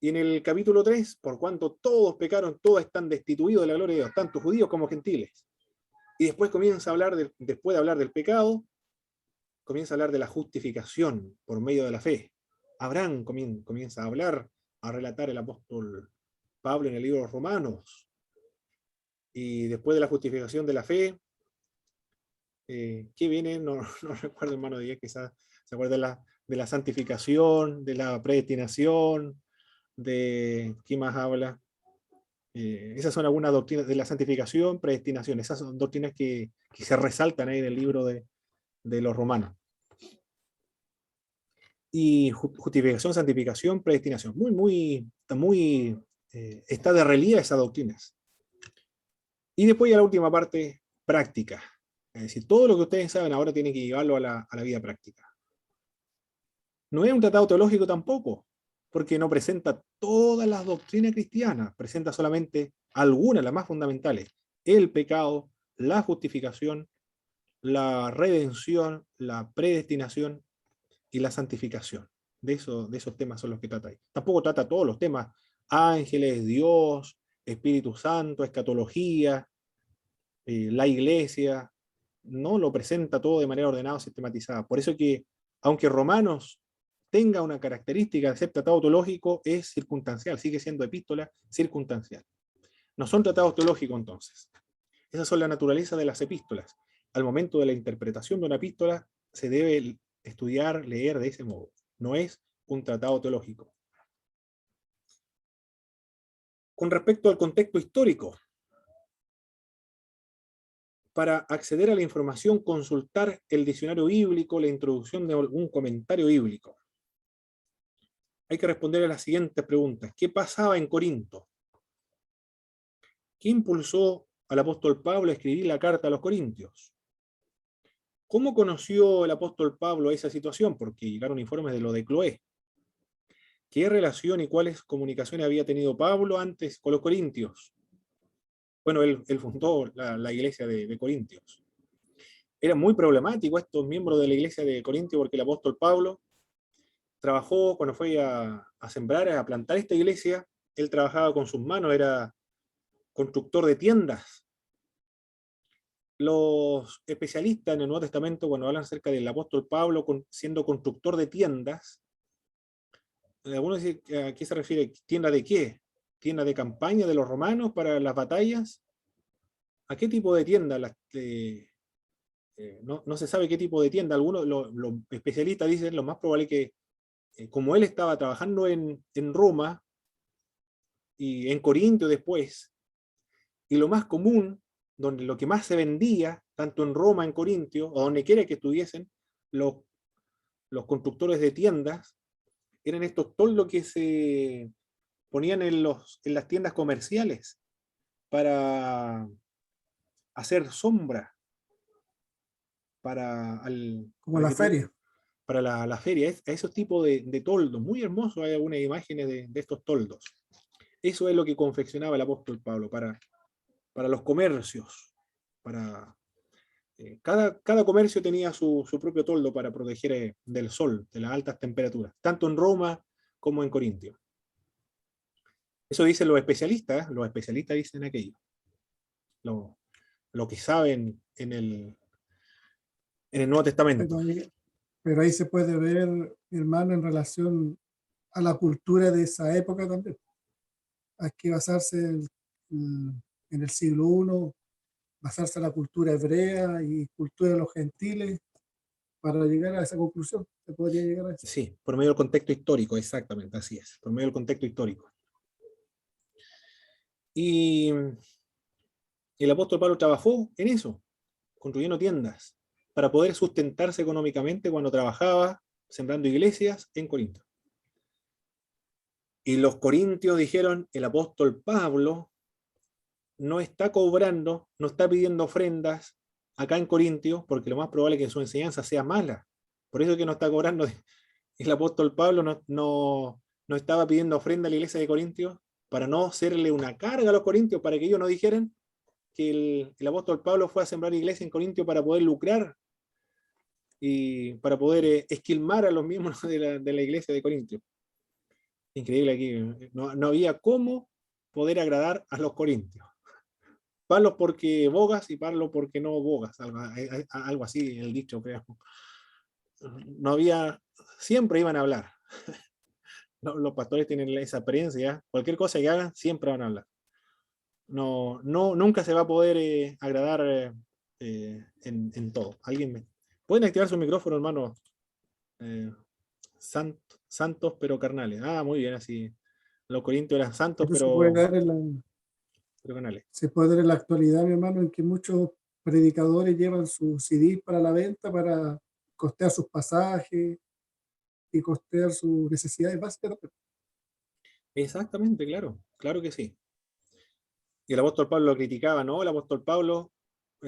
Y en el capítulo 3, por cuanto todos pecaron, todos están destituidos de la gloria de Dios, tanto judíos como gentiles. Y después comienza a hablar, después de hablar del pecado, comienza a hablar de la justificación por medio de la fe. Abraham comienza a hablar, a relatar el apóstol Pablo en el libro de los Romanos. Y después de la justificación de la fe, ¿qué viene? No recuerdo, hermano Díaz, quizás se acuerda de la santificación, de la predestinación, de ¿qué más habla? Esas son algunas doctrinas de la santificación, predestinación, esas son doctrinas que se resaltan ahí en el libro de los Romanos. Y justificación, santificación, predestinación. Está de relieve esas doctrinas. Y después ya la última parte, práctica. Es decir, todo lo que ustedes saben ahora tienen que llevarlo a la vida práctica. No es un tratado teológico tampoco, porque no presenta todas las doctrinas cristianas, presenta solamente algunas, las más fundamentales. El pecado, la justificación, la redención, la predestinación y la santificación. De esos temas son los que trata ahí. Tampoco trata todos los temas, ángeles, Dios, Espíritu Santo, escatología, la iglesia, no lo presenta todo de manera ordenada o sistematizada. Por eso que, aunque Romanos tenga una característica de ser tratado teológico, es circunstancial, sigue siendo epístola circunstancial. No son tratados teológicos entonces. Esas son la naturaleza de las epístolas. Al momento de la interpretación de una epístola, se debe estudiar, leer de ese modo. No es un tratado teológico. Con respecto al contexto histórico, para acceder a la información, consultar el diccionario bíblico, la introducción de algún comentario bíblico. Hay que responder a las siguientes preguntas. ¿Qué pasaba en Corinto? ¿Qué impulsó al apóstol Pablo a escribir la carta a los Corintios? ¿Cómo conoció el apóstol Pablo esa situación? Porque llegaron informes de lo de Cloé. ¿Qué relación y cuáles comunicaciones había tenido Pablo antes con los Corintios? Bueno, él fundó la iglesia de Corintios. Era muy problemático estos miembros de la iglesia de Corintios porque el apóstol Pablo trabajó, cuando fue a sembrar, a plantar esta iglesia, él trabajaba con sus manos, era constructor de tiendas. Los especialistas en el Nuevo Testamento, cuando hablan acerca del apóstol Pablo siendo constructor de tiendas, algunos dicen, ¿a qué se refiere? ¿Tienda de qué? ¿Tienda de campaña de los romanos para las batallas? ¿A qué tipo de tienda? No se sabe qué tipo de tienda. Algunos, los especialistas dicen, lo más probable es que, como él estaba trabajando en Roma y en Corinto después, y lo más común, donde lo que más se vendía, tanto en Roma, en Corintio, o donde quiera que estuviesen, los constructores de tiendas, eran estos toldos que se ponían en las tiendas comerciales para hacer sombra Como la feria. para la feria, a esos tipos de toldos, muy hermosos, hay algunas imágenes de estos toldos. Eso es lo que confeccionaba el apóstol Pablo para los comercios. Cada comercio tenía su propio toldo para proteger del sol, de las altas temperaturas, tanto en Roma como en Corintio. Eso dicen los especialistas dicen aquello. lo que saben en el Nuevo Testamento. Pero ahí se puede ver, hermano, en relación a la cultura de esa época también. Hay que basarse en el siglo I, basarse en la cultura hebrea y cultura de los gentiles para llegar a esa conclusión. Se podría llegar a eso. Sí, por medio del contexto histórico, exactamente, así es, por medio del contexto histórico. Y el apóstol Pablo trabajó en eso, construyendo tiendas, para poder sustentarse económicamente cuando trabajaba sembrando iglesias en Corinto. Y los corintios dijeron, el apóstol Pablo no está cobrando, no está pidiendo ofrendas acá en Corintio, porque lo más probable es que su enseñanza sea mala. Por eso es que no está cobrando. El apóstol Pablo no estaba pidiendo ofrenda a la iglesia de Corintios para no hacerle una carga a los corintios, para que ellos no dijeran que el apóstol Pablo fue a sembrar iglesia en Corintio para poder lucrar y para poder esquilmar a los miembros de la iglesia de Corintio. Increíble aquí, no había cómo poder agradar a los corintios. Pablo porque bogas y Pablo porque no bogas, algo así el dicho, creo. No había, siempre iban a hablar. Los pastores tienen esa experiencia, cualquier cosa que hagan, siempre van a hablar. Nunca se va a poder agradar en todo. ¿Pueden activar su micrófono, hermano? Santos pero carnales. Ah, muy bien, así. Los corintios eran santos Pero se puede dar pero carnales. se puede dar en la actualidad, mi hermano, en que muchos predicadores llevan sus CDs para la venta para costear sus pasajes y costear sus necesidades básicas. Exactamente, claro que sí. Y el apóstol Pablo lo criticaba, ¿no? El apóstol Pablo,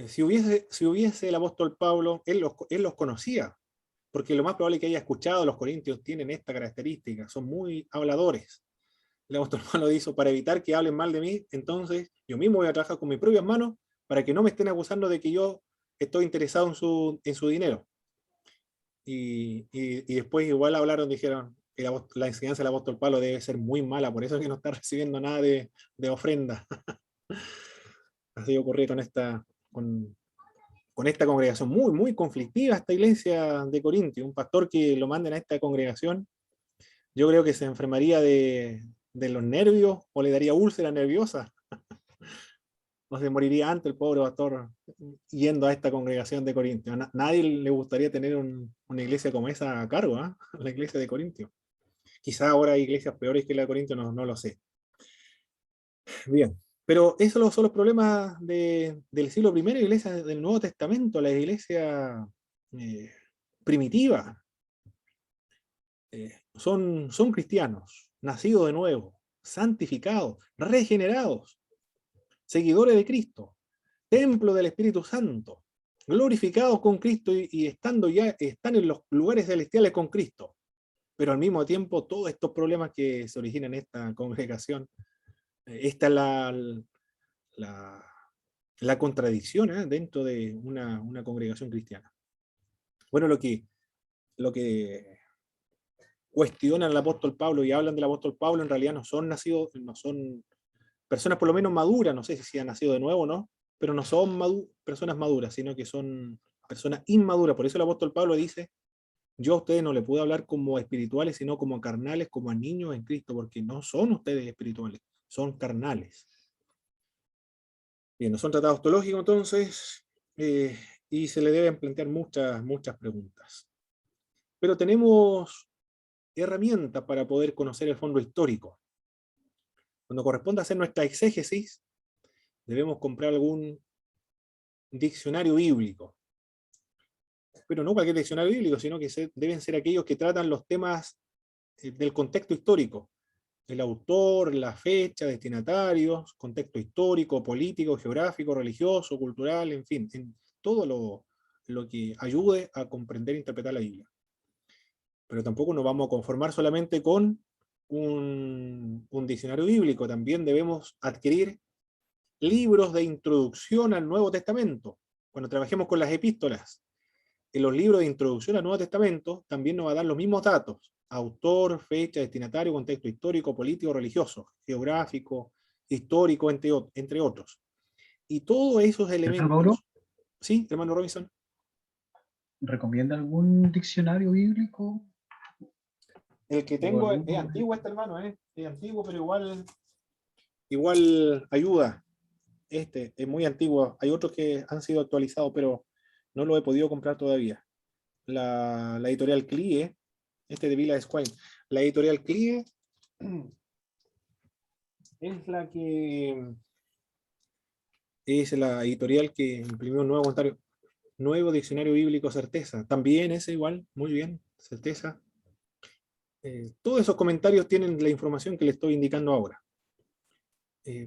si hubiese el apóstol Pablo, él los conocía, porque lo más probable es que haya escuchado, los corintios tienen esta característica, son muy habladores. El apóstol Pablo dijo, para evitar que hablen mal de mí, entonces yo mismo voy a trabajar con mis propias manos para que no me estén acusando de que yo estoy interesado en su dinero. Y después igual hablaron, dijeron que la enseñanza del apóstol Pablo debe ser muy mala, por eso es que no está recibiendo nada de ofrenda. Así ocurrió con esta congregación muy conflictiva, esta iglesia de Corintio. Un pastor que lo manden a esta congregación, yo creo que se enfermaría de los nervios o le daría úlcera nerviosa. O se moriría antes el pobre pastor yendo a esta congregación de Corintio. Nadie le gustaría tener una iglesia como esa a cargo, ¿eh? La iglesia de Corintio. Quizá ahora hay iglesias peores que la de Corintio, no lo sé. Bien, pero esos son los problemas del siglo I, iglesia del Nuevo Testamento, la iglesia primitiva. Son cristianos, nacidos de nuevo, santificados, regenerados, seguidores de Cristo, templo del Espíritu Santo, glorificados con Cristo y están en los lugares celestiales con Cristo. Pero al mismo tiempo, todos estos problemas que se originan en esta congregación, esta es la contradicción dentro de una congregación cristiana. Bueno, lo que cuestionan al apóstol Pablo y hablan del apóstol Pablo en realidad no son personas por lo menos maduras, no sé si han nacido de nuevo o no, pero no son personas maduras, sino que son personas inmaduras. Por eso el apóstol Pablo dice, yo a ustedes no les puedo hablar como espirituales, sino como carnales, como a niños en Cristo, porque no son ustedes espirituales, son carnales. Bien, no son tratados teológicos entonces, y se le deben plantear muchas preguntas. Pero tenemos herramientas para poder conocer el fondo histórico. Cuando corresponde hacer nuestra exégesis, debemos comprar algún diccionario bíblico. Pero no cualquier diccionario bíblico, sino que deben ser aquellos que tratan los temas del contexto histórico. El autor, la fecha, destinatarios, contexto histórico, político, geográfico, religioso, cultural, en fin, en todo lo que ayude a comprender e interpretar la Biblia. Pero tampoco nos vamos a conformar solamente con un diccionario bíblico, también debemos adquirir libros de introducción al Nuevo Testamento. Cuando trabajemos con las epístolas, en los libros de introducción al Nuevo Testamento también nos va a dar los mismos datos: autor, fecha, destinatario, contexto histórico, político, religioso, geográfico, histórico, entre otros. Y todos esos Mauro, elementos... Sí, hermano Robinson. ¿recomienda algún diccionario bíblico? El que O tengo es alguno- antiguo este, hermano, es antiguo, pero igual ayuda. Este es muy antiguo. Hay otros que han sido actualizados, pero no lo he podido comprar todavía. La editorial CLIE, este de Vila Squine, la editorial CLIE es la editorial que imprimió un nuevo comentario, nuevo diccionario bíblico Certeza. También es igual, muy bien, Certeza. Todos esos comentarios tienen la información que le estoy indicando ahora.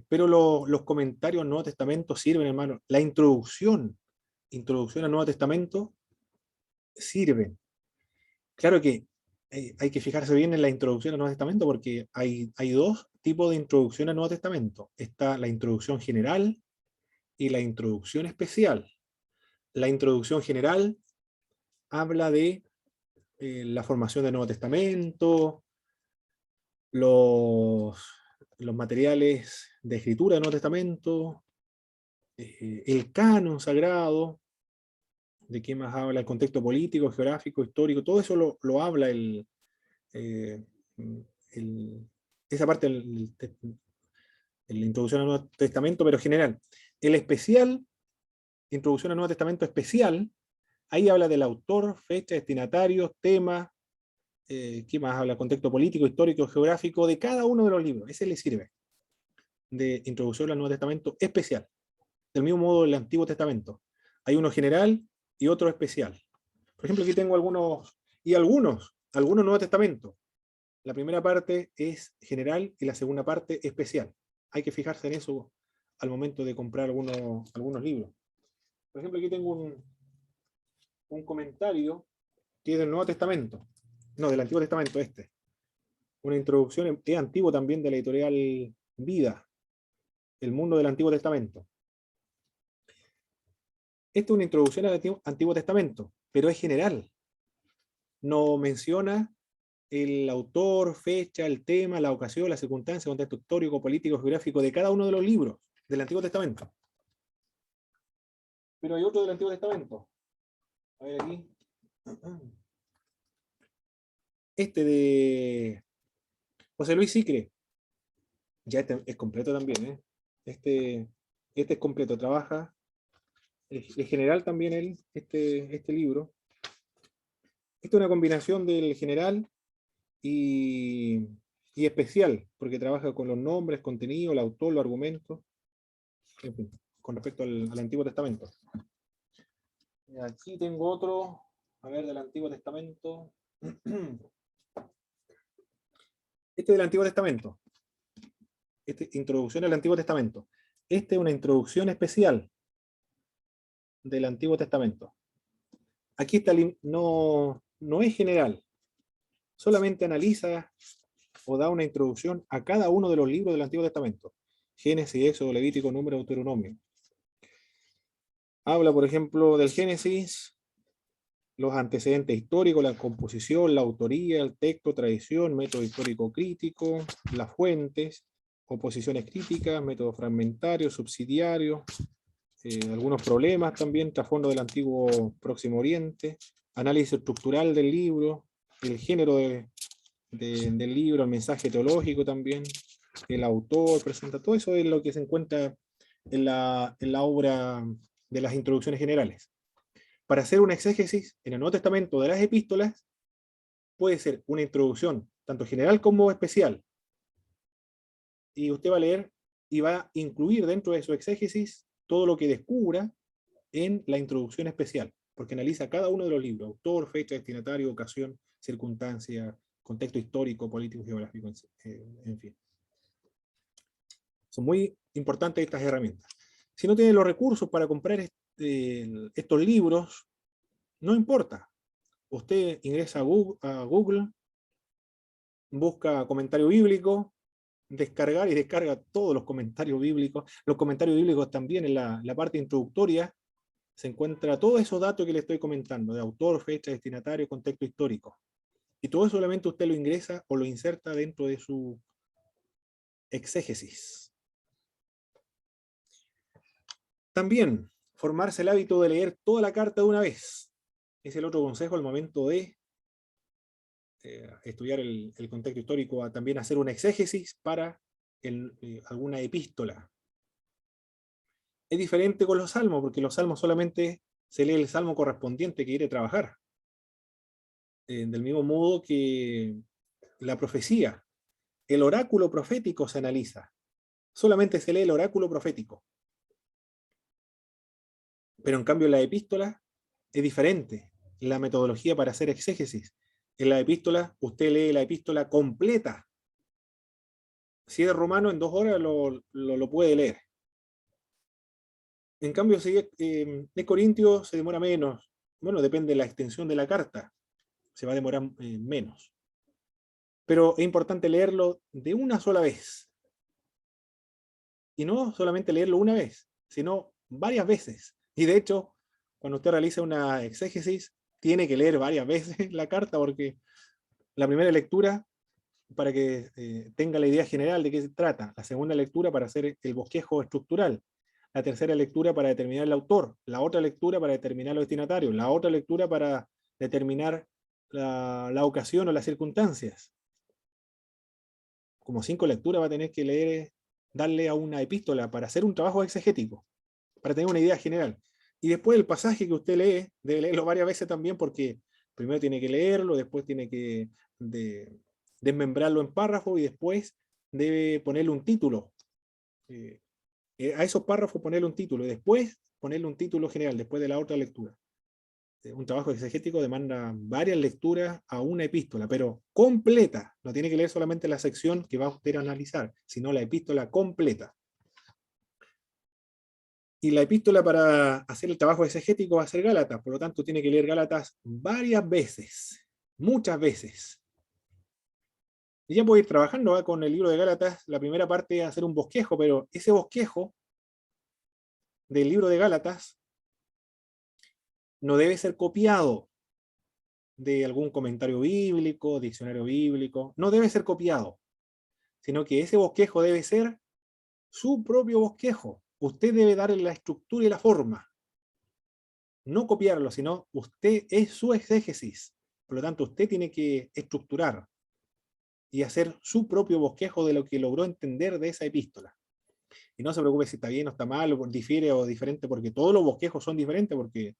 Pero los comentarios al Nuevo Testamento sirven, hermano. La introducción al Nuevo Testamento sirven. Claro que hay que fijarse bien en la introducción al Nuevo Testamento porque hay dos tipos de introducción al Nuevo Testamento. Está la introducción general y la introducción especial. La introducción general habla de la formación del Nuevo Testamento, los materiales de escritura del Nuevo Testamento, el canon sagrado, de qué más habla, el contexto político, geográfico, histórico, todo eso lo habla eh, esa parte la introducción al Nuevo Testamento, pero general. El especial, introducción al Nuevo Testamento especial, ahí habla del autor, fecha, destinatarios, tema, ¿qué más habla? Contexto político, histórico, geográfico, de cada uno de los libros. Ese le sirve de introducción al Nuevo Testamento especial. Del mismo modo del Antiguo Testamento. Hay uno general y otro especial. Por ejemplo, aquí tengo algunos Nuevos Testamentos. La primera parte es general y la segunda parte especial. Hay que fijarse en eso al momento de comprar algunos libros. Por ejemplo, aquí tengo un comentario que es del Nuevo Testamento. No, del Antiguo Testamento este. Una introducción, es antiguo también, de la editorial Vida, El Mundo del Antiguo Testamento. Esta es una introducción al Antiguo Testamento, pero es general. No menciona el autor, fecha, el tema, la ocasión, la circunstancia, contexto histórico, político, geográfico de cada uno de los libros del Antiguo Testamento. Pero hay otro del Antiguo Testamento. A ver aquí. Este de José Luis Sicre. Ya este es completo también, ¿eh? Este es completo, trabaja. Es general también este libro. Esta es una combinación del general y especial, porque trabaja con los nombres, contenido, el autor, los argumentos, en fin, con respecto al Antiguo Testamento. Y aquí tengo otro, a ver, del Antiguo Testamento. Este del Antiguo Testamento. Introducción al Antiguo Testamento. Este es una introducción especial del Antiguo Testamento. Aquí está, no es general, solamente analiza o da una introducción a cada uno de los libros del Antiguo Testamento. Génesis, Éxodo, Levítico, Número, Deuteronomio. Habla, por ejemplo, del Génesis, los antecedentes históricos, la composición, la autoría, el texto, tradición, método histórico crítico, las fuentes, oposiciones críticas, método fragmentario, subsidiario, algunos problemas también, trasfondo del antiguo Próximo Oriente, análisis estructural del libro, el género del libro, el mensaje teológico también, el autor presenta, todo eso es lo que se encuentra en la obra de las introducciones generales. Para hacer una exégesis en el Nuevo Testamento de las epístolas, puede ser una introducción tanto general como especial. Y usted va a leer y va a incluir dentro de su exégesis todo lo que descubra en la introducción especial, porque analiza cada uno de los libros, autor, fecha, destinatario, ocasión, circunstancia, contexto histórico, político, geográfico, en fin. Son muy importantes estas herramientas. Si no tiene los recursos para comprar estos libros, no importa. Usted ingresa a Google, busca comentario bíblico, descargar y descarga todos los comentarios bíblicos. Los comentarios bíblicos también en la parte introductoria se encuentra todos esos datos que le estoy comentando, de autor, fecha, destinatario, contexto histórico. Y todo eso solamente usted lo ingresa o lo inserta dentro de su exégesis. También, formarse el hábito de leer toda la carta de una vez. Es el otro consejo al momento de estudiar el contexto histórico, a también hacer una exégesis para alguna epístola. Es diferente con los salmos, porque los salmos solamente se lee el salmo correspondiente que quiere trabajar. Del mismo modo que la profecía, el oráculo profético se analiza. Solamente se lee el oráculo profético. Pero en cambio la epístola es diferente. La metodología para hacer exégesis. En la epístola, usted lee la epístola completa. Si es romano, en 2 horas lo puede leer. En cambio, si es Corintio, se demora menos. Bueno, depende de la extensión de la carta. Se va a demorar menos. Pero es importante leerlo de una sola vez. Y no solamente leerlo una vez, sino varias veces. Y de hecho, cuando usted realiza una exégesis, tiene que leer varias veces la carta, porque la primera lectura, para que tenga la idea general de qué se trata. La segunda lectura para hacer el bosquejo estructural. La tercera lectura para determinar el autor. La otra lectura para determinar los destinatarios. La otra lectura para determinar la ocasión o las circunstancias. Como 5 lecturas va a tener que leer, darle a una epístola para hacer un trabajo exegético, para tener una idea general. Y después el pasaje que usted lee, debe leerlo varias veces también, porque primero tiene que leerlo, después tiene que desmembrarlo en párrafos y después debe ponerle un título. A esos párrafos ponerle un título y después ponerle un título general, después de la otra lectura. Un trabajo exegético demanda varias lecturas a una epístola, pero completa. No tiene que leer solamente la sección que va a usted a analizar, sino la epístola completa. Y la epístola para hacer el trabajo exegético va a ser Gálatas, por lo tanto tiene que leer Gálatas varias veces, muchas veces. Y ya puede ir trabajando con el libro de Gálatas. La primera parte es hacer un bosquejo, pero ese bosquejo del libro de Gálatas no debe ser copiado de algún comentario bíblico, diccionario bíblico. No debe ser copiado, sino que ese bosquejo debe ser su propio bosquejo. Usted debe darle la estructura y la forma. No copiarlo, sino usted es su exégesis. Por lo tanto, usted tiene que estructurar y hacer su propio bosquejo de lo que logró entender de esa epístola. Y no se preocupe si está bien o está mal, o difiere o diferente, porque todos los bosquejos son diferentes, porque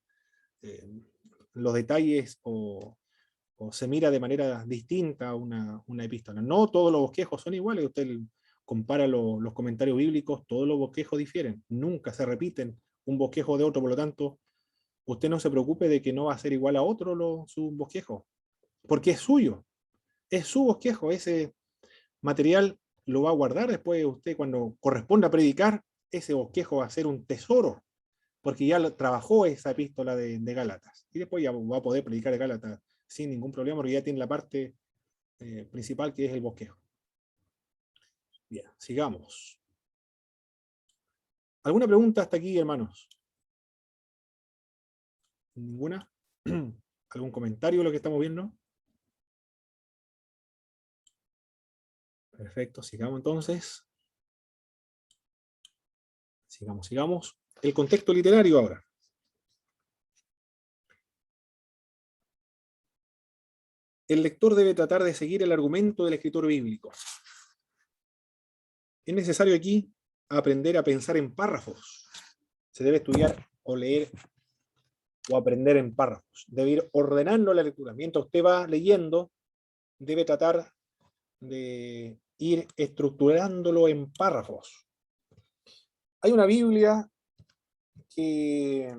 los detalles o se mira de manera distinta una epístola. No todos los bosquejos son iguales. Usted compara los comentarios bíblicos, todos los bosquejos difieren. Nunca se repiten un bosquejo de otro, por lo tanto, usted no se preocupe de que no va a ser igual a otro su bosquejo, porque es suyo. Es su bosquejo, ese material lo va a guardar después usted cuando corresponda predicar, ese bosquejo va a ser un tesoro, porque ya trabajó esa epístola de Gálatas, y después ya va a poder predicar de Gálatas sin ningún problema, porque ya tiene la parte principal que es el bosquejo. Bien, sigamos. ¿Alguna pregunta hasta aquí, hermanos? ¿Ninguna? ¿Algún comentario de lo que estamos viendo? Perfecto, sigamos entonces. Sigamos. El contexto literario ahora. El lector debe tratar de seguir el argumento del escritor bíblico. Es necesario aquí aprender a pensar en párrafos. Se debe estudiar o leer o aprender en párrafos. Debe ir ordenando la lectura. Mientras usted va leyendo, debe tratar de ir estructurándolo en párrafos. Hay una Biblia que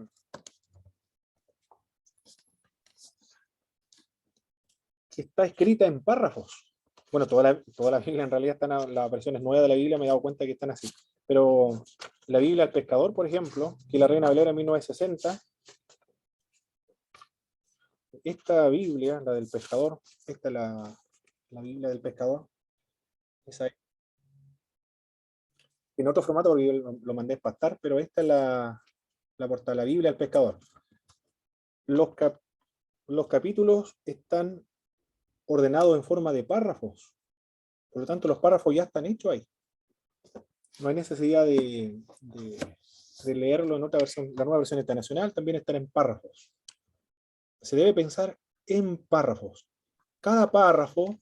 está escrita en párrafos. Bueno, toda la Biblia en realidad las versiones nuevas de la Biblia me he dado cuenta que están así. Pero la Biblia del Pescador, por ejemplo, que la Reina Valera en 1960, esta Biblia, la del Pescador, esta es la Biblia del Pescador, esa es. En otro formato porque yo lo mandé a empastar, pero esta es la portada, la Biblia del Pescador. Los capítulos están ordenados en forma de párrafos. Por lo tanto, los párrafos ya están hechos ahí. No hay necesidad de de leerlo en otra versión, la nueva versión internacional, también están en párrafos. Se debe pensar en párrafos. Cada párrafo,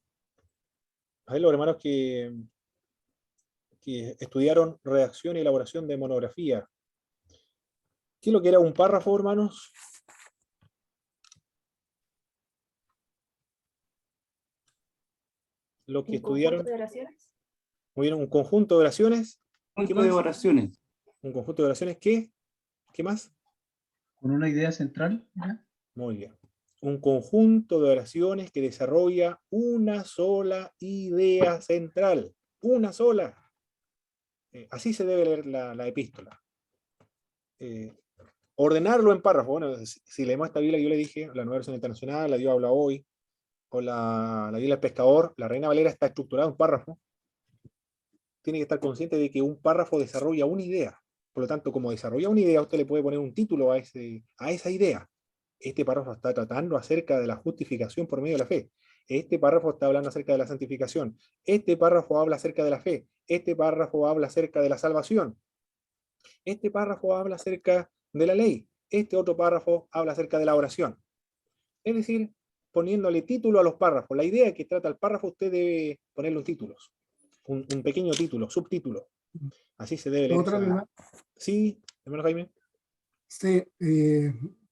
hay los hermanos que estudiaron redacción y elaboración de monografía. ¿Qué es lo que era un párrafo, hermanos? Lo que ¿Un estudiaron. conjunto de oraciones? Muy bien, un conjunto de oraciones. ¿Qué Conjunto de más? oraciones. Un conjunto de oraciones. ¿Qué más? Con una idea central, ¿ya? Muy bien. Un conjunto de oraciones que desarrolla una sola idea central. Una sola. Así se debe leer la epístola. Ordenarlo en párrafos. Bueno, si leemos esta Biblia, yo le dije, la nueva versión internacional, la Dios habla hoy, o la Biblia del pescador, la Reina Valera está estructurada en párrafos. Tiene que estar consciente de que un párrafo desarrolla una idea. Por lo tanto, como desarrolla una idea, usted le puede poner un título a esa idea. Este párrafo está tratando acerca de la justificación por medio de la fe. Este párrafo está hablando acerca de la santificación. Este párrafo habla acerca de la fe. Este párrafo habla acerca de la salvación. Este párrafo habla acerca de la ley. Este otro párrafo habla acerca de la oración. Es decir, poniéndole título a los párrafos. La idea que trata el párrafo, usted debe ponerle un título. Un pequeño título, subtítulo. Así se debe leer. Otra, hermano. Sí, hermano Jaime. Sí,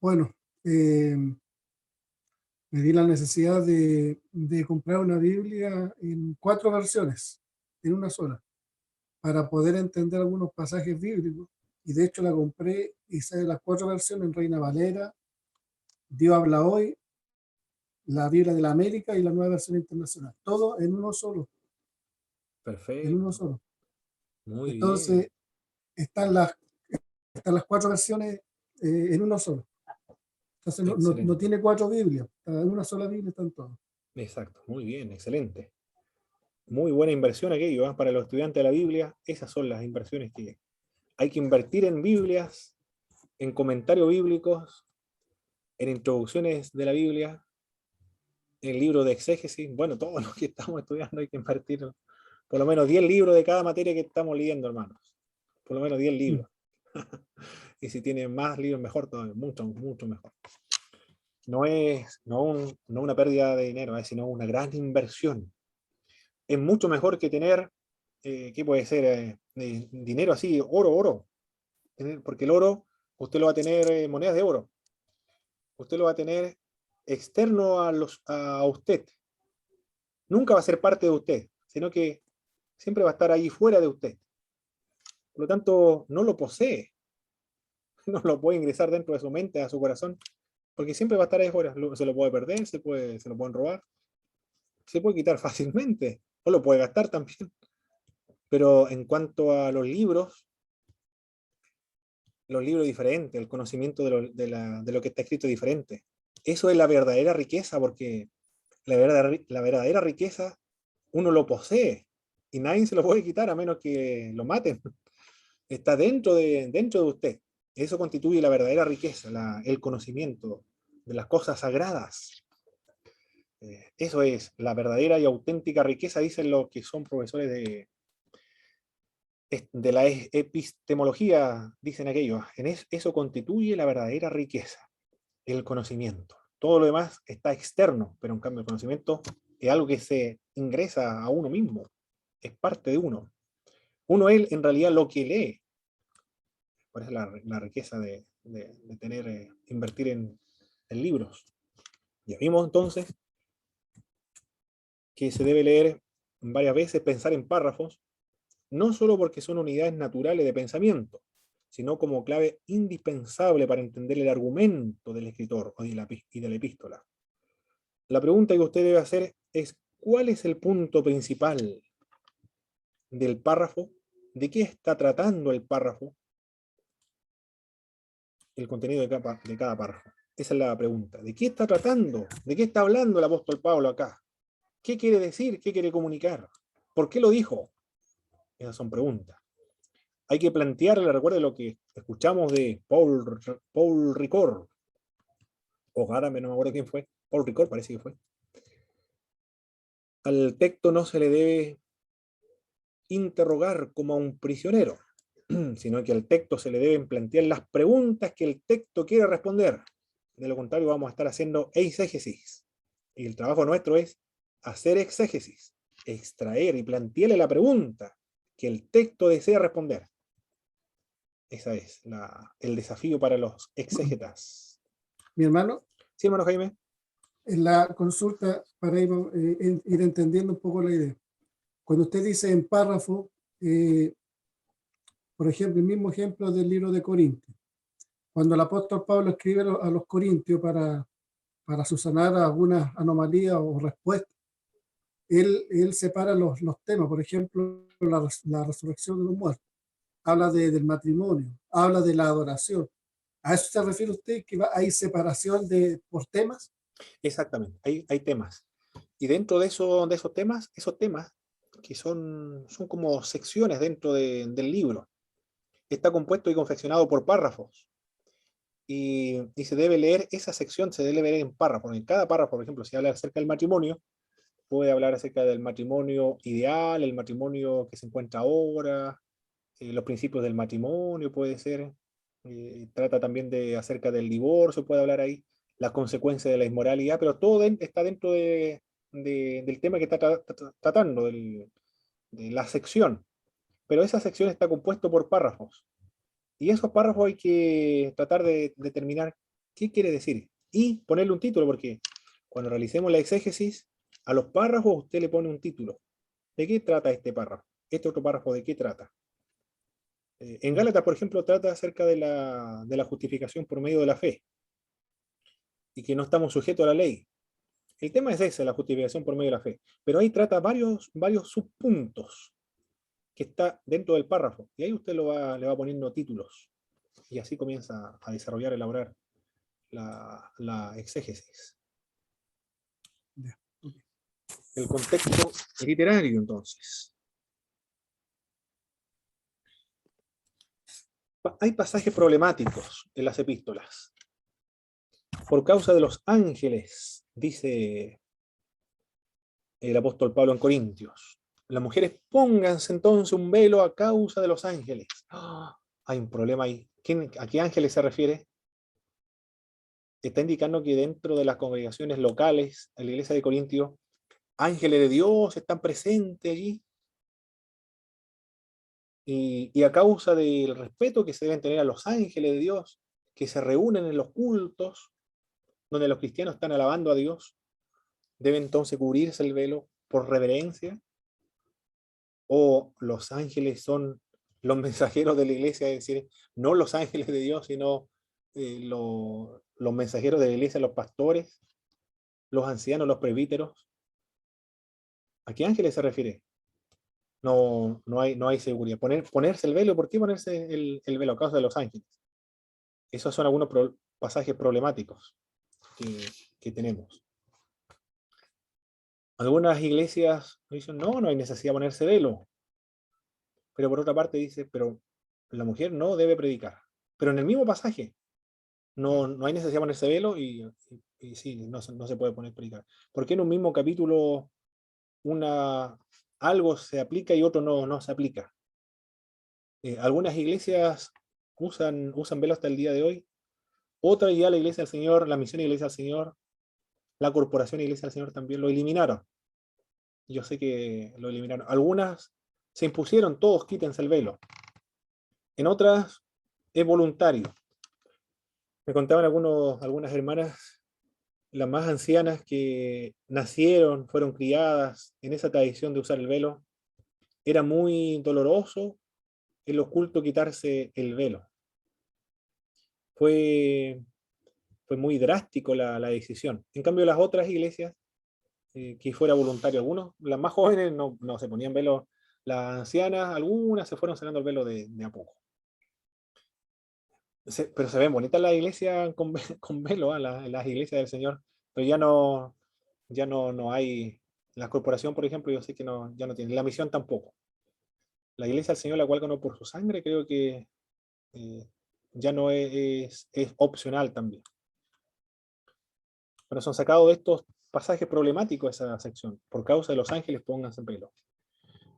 bueno, me di la necesidad de comprar una Biblia en 4 versiones, en una sola, para poder entender algunos pasajes bíblicos. Y de hecho la compré y sale las 4 versiones en Reina Valera, Dios habla hoy, la Biblia de la América y la nueva versión internacional. Todo en uno solo, en uno Perfecto. solo. Muy Entonces, bien. están las 4 versiones en uno solo. Entonces no Excelente. tiene 4 Biblias, en una sola Biblia están todos. Exacto. Muy bien. Excelente. Muy buena inversión aquello, ¿eh? Para los estudiantes de la Biblia. Esas son las inversiones que hay que invertir en Biblias, en comentarios bíblicos, en introducciones de la Biblia, en libros de exégesis. Bueno, todo lo que estamos estudiando hay que invertir por lo menos 10 libros de cada materia que estamos leyendo, hermanos. Por lo menos 10 libros. Y si tienen más libros, mejor todavía, mucho, mucho mejor. No es una pérdida de dinero, sino una gran inversión. Es mucho mejor que tener, ¿qué puede ser? Dinero así, oro. Porque el oro, usted lo va a tener, monedas de oro. Usted lo va a tener externo a usted. Nunca va a ser parte de usted, sino que siempre va a estar ahí fuera de usted. Por lo tanto, no lo posee. No lo puede ingresar dentro de su mente, a su corazón, porque siempre va a estar ahí fuera. Se lo puede perder, se lo pueden robar, se puede quitar fácilmente, o lo puede gastar también. Pero en cuanto a los libros diferentes, el conocimiento de lo que está escrito diferente, eso es la verdadera riqueza, porque la verdadera riqueza uno lo posee y nadie se lo puede quitar a menos que lo maten. Está dentro de usted. Eso constituye la verdadera riqueza, el conocimiento de las cosas sagradas. Eso es la verdadera y auténtica riqueza, dicen los que son profesores de la epistemología, dicen aquellos. Eso constituye la verdadera riqueza, el conocimiento. Todo lo demás está externo, pero en cambio el conocimiento es algo que se ingresa a uno mismo, es parte de uno. Uno es en realidad lo que lee. Por eso la riqueza de tener, invertir en libros. Ya vimos entonces que se debe leer varias veces, pensar en párrafos, no solo porque son unidades naturales de pensamiento, sino como clave indispensable para entender el argumento del escritor y de la epístola. La pregunta que usted debe hacer es, ¿cuál es el punto principal del párrafo? ¿De qué está tratando el párrafo? El contenido de cada párrafo. Esa es la pregunta. ¿De qué está tratando? ¿De qué está hablando el apóstol Pablo acá? ¿Qué quiere decir? ¿Qué quiere comunicar? ¿Por qué lo dijo? Esas son preguntas. Hay que plantearle, recuerde lo que escuchamos de Paul Ricoeur, o Garame, no me acuerdo quién fue, Paul Ricoeur parece que fue. Al texto no se le debe interrogar como a un prisionero. sino que al texto se le deben plantear las preguntas que el texto quiere responder. De lo contrario, vamos a estar haciendo exégesis. Y el trabajo nuestro es hacer exégesis, extraer y plantearle la pregunta que el texto desea responder. Ese es el desafío para los exégetas. Mi hermano, ¿Sí, hermano Jaime? en la consulta, para ir entendiendo un poco la idea. Cuando usted dice en párrafo, por ejemplo, el mismo ejemplo del libro de Corintios, cuando el apóstol Pablo escribe a los Corintios para subsanar algunas anomalías o respuestas, él separa los temas, por ejemplo, la resurrección de los muertos, habla del matrimonio, habla de la adoración. ¿A eso se refiere usted, que hay separación por temas? Exactamente, hay temas. Y dentro de esos temas que son como secciones dentro del libro, está compuesto y confeccionado por párrafos. Y se debe leer, esa sección se debe leer en párrafos. En cada párrafo, por ejemplo, si habla acerca del matrimonio, puede hablar acerca del matrimonio ideal, el matrimonio que se encuentra ahora, los principios del matrimonio, puede ser. Trata también acerca del divorcio, puede hablar ahí, las consecuencias de la inmoralidad, pero todo está dentro del tema que está tratando, de la sección. Pero esa sección está compuesta por párrafos. Y esos párrafos hay que tratar de determinar qué quiere decir y ponerle un título, porque cuando realicemos la exégesis, a los párrafos usted le pone un título. ¿De qué trata este párrafo? Este otro párrafo, ¿de qué trata? En Gálatas, por ejemplo, trata acerca de la justificación por medio de la fe y que no estamos sujetos a la ley. El tema es ese, la justificación por medio de la fe. Pero ahí trata varios subpuntos que está dentro del párrafo. Y ahí usted le va poniendo títulos. Y así comienza a desarrollar, elaborar la exégesis. El contexto literario, entonces. Hay pasajes problemáticos en las epístolas. Por causa de los ángeles, dice el apóstol Pablo en Corintios. Las mujeres pónganse entonces un velo a causa de los ángeles. ¡Oh! Hay un problema ahí. ¿A qué ángeles se refiere? Está indicando que dentro de las congregaciones locales, en la iglesia de Corintios, ángeles de Dios están presentes allí. Y a causa del respeto que se deben tener a los ángeles de Dios, que se reúnen en los cultos, donde los cristianos están alabando a Dios, debe entonces cubrirse el velo por reverencia. O los ángeles son los mensajeros de la iglesia, es decir, no los ángeles de Dios, sino los mensajeros de la iglesia, los pastores, los ancianos, los presbíteros. ¿A qué ángeles se refiere? No hay seguridad. Ponerse el velo, ¿por qué ponerse el velo? A causa de los ángeles. Esos son algunos pasajes problemáticos que tenemos. Algunas iglesias dicen, no hay necesidad de ponerse velo. Pero por otra parte dice, pero la mujer no debe predicar. Pero en el mismo pasaje, no hay necesidad de ponerse velo y sí, no se puede poner predicar. ¿Por qué en un mismo capítulo algo se aplica y otro no se aplica? Algunas iglesias usan velo hasta el día de hoy. Otra ya la Iglesia del Señor, la misión Iglesia del Señor, la corporación Iglesia del Señor también lo eliminaron. Yo sé que lo eliminaron. Algunas se impusieron, todos quítense el velo. En otras es voluntario. Me contaban algunas hermanas, las más ancianas, que nacieron, fueron criadas en esa tradición de usar el velo. Era muy doloroso en los cultos quitarse el velo. Fue muy drástico la decisión. En cambio, las otras iglesias, que fuera voluntario, algunos, las más jóvenes no se ponían velo, las ancianas, algunas se fueron sacando el velo de a poco. Pero se ven bonitas las iglesias con velo, las iglesias del Señor, pero ya no hay, la corporación, por ejemplo, yo sé que ya no tiene, la misión tampoco. La iglesia del Señor, la cual ganó por su sangre, creo que ya no es opcional también. Pero son sacados de estos pasajes problemáticos esa sección. Por causa de los ángeles, pónganse en velo.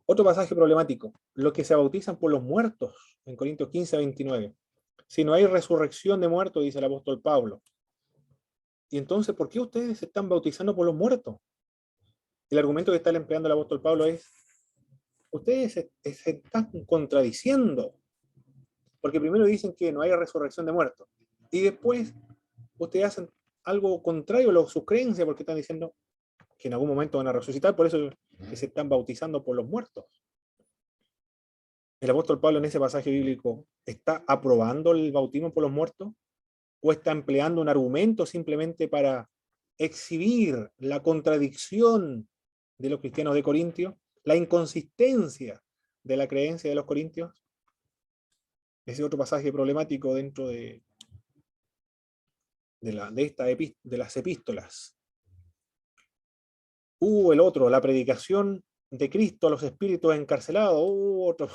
Otro pasaje problemático, los que se bautizan por los muertos, en Corintios 15, 29. Si no hay resurrección de muertos, dice el apóstol Pablo. Y entonces, ¿por qué ustedes se están bautizando por los muertos? El argumento que está empleando el apóstol Pablo es, ustedes se están contradiciendo, porque primero dicen que no hay resurrección de muertos, y después ustedes hacen algo contrario a sus creencias, porque están diciendo que en algún momento van a resucitar, por eso que se están bautizando por los muertos. ¿El apóstol Pablo en ese pasaje bíblico está aprobando el bautismo por los muertos? ¿O está empleando un argumento simplemente para exhibir la contradicción de los cristianos de Corintio, la inconsistencia de la creencia de los corintios? Ese es otro pasaje problemático dentro de las epístolas. El otro, la predicación de Cristo a los espíritus encarcelados. Otro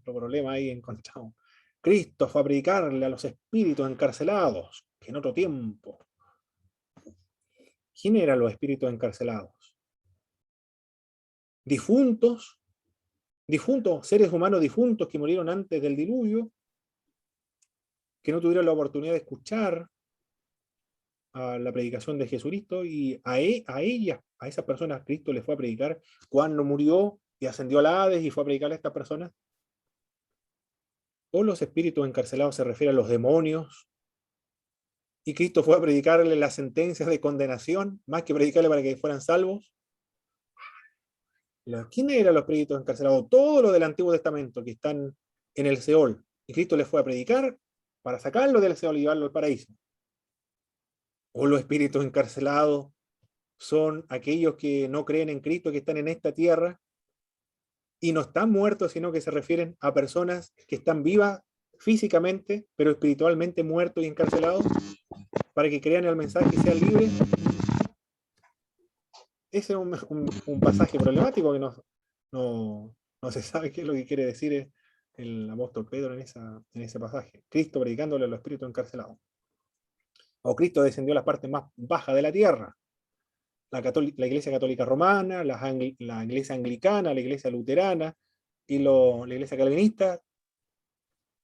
problema ahí encontrado. Cristo fue a predicarle a los espíritus encarcelados, que en otro tiempo. ¿Quién eran los espíritus encarcelados? Difuntos, seres humanos difuntos que murieron antes del diluvio, que no tuvieron la oportunidad de escuchar a la predicación de Jesucristo, y a esas personas Cristo les fue a predicar cuando murió y ascendió al Hades y fue a predicarle a estas personas. O los espíritus encarcelados se refiere a los demonios, y Cristo fue a predicarle las sentencias de condenación, más que predicarle para que fueran salvos. ¿Quiénes eran los espíritus encarcelados? Todos los del Antiguo Testamento que están en el Seol, y Cristo les fue a predicar para sacarlos del Seol y llevarlos al paraíso. O los espíritus encarcelados son aquellos que no creen en Cristo, que están en esta tierra, y no están muertos, sino que se refieren a personas que están vivas físicamente, pero espiritualmente muertos y encarcelados, para que crean el mensaje y sean libres. Ese es un pasaje problemático que no se sabe qué es lo que quiere decir el apóstol Pedro en ese pasaje. Cristo predicándole a los espíritus encarcelados. O Cristo descendió a las partes más bajas de la tierra. La Iglesia Católica Romana, la Iglesia Anglicana, la Iglesia Luterana y la Iglesia Calvinista.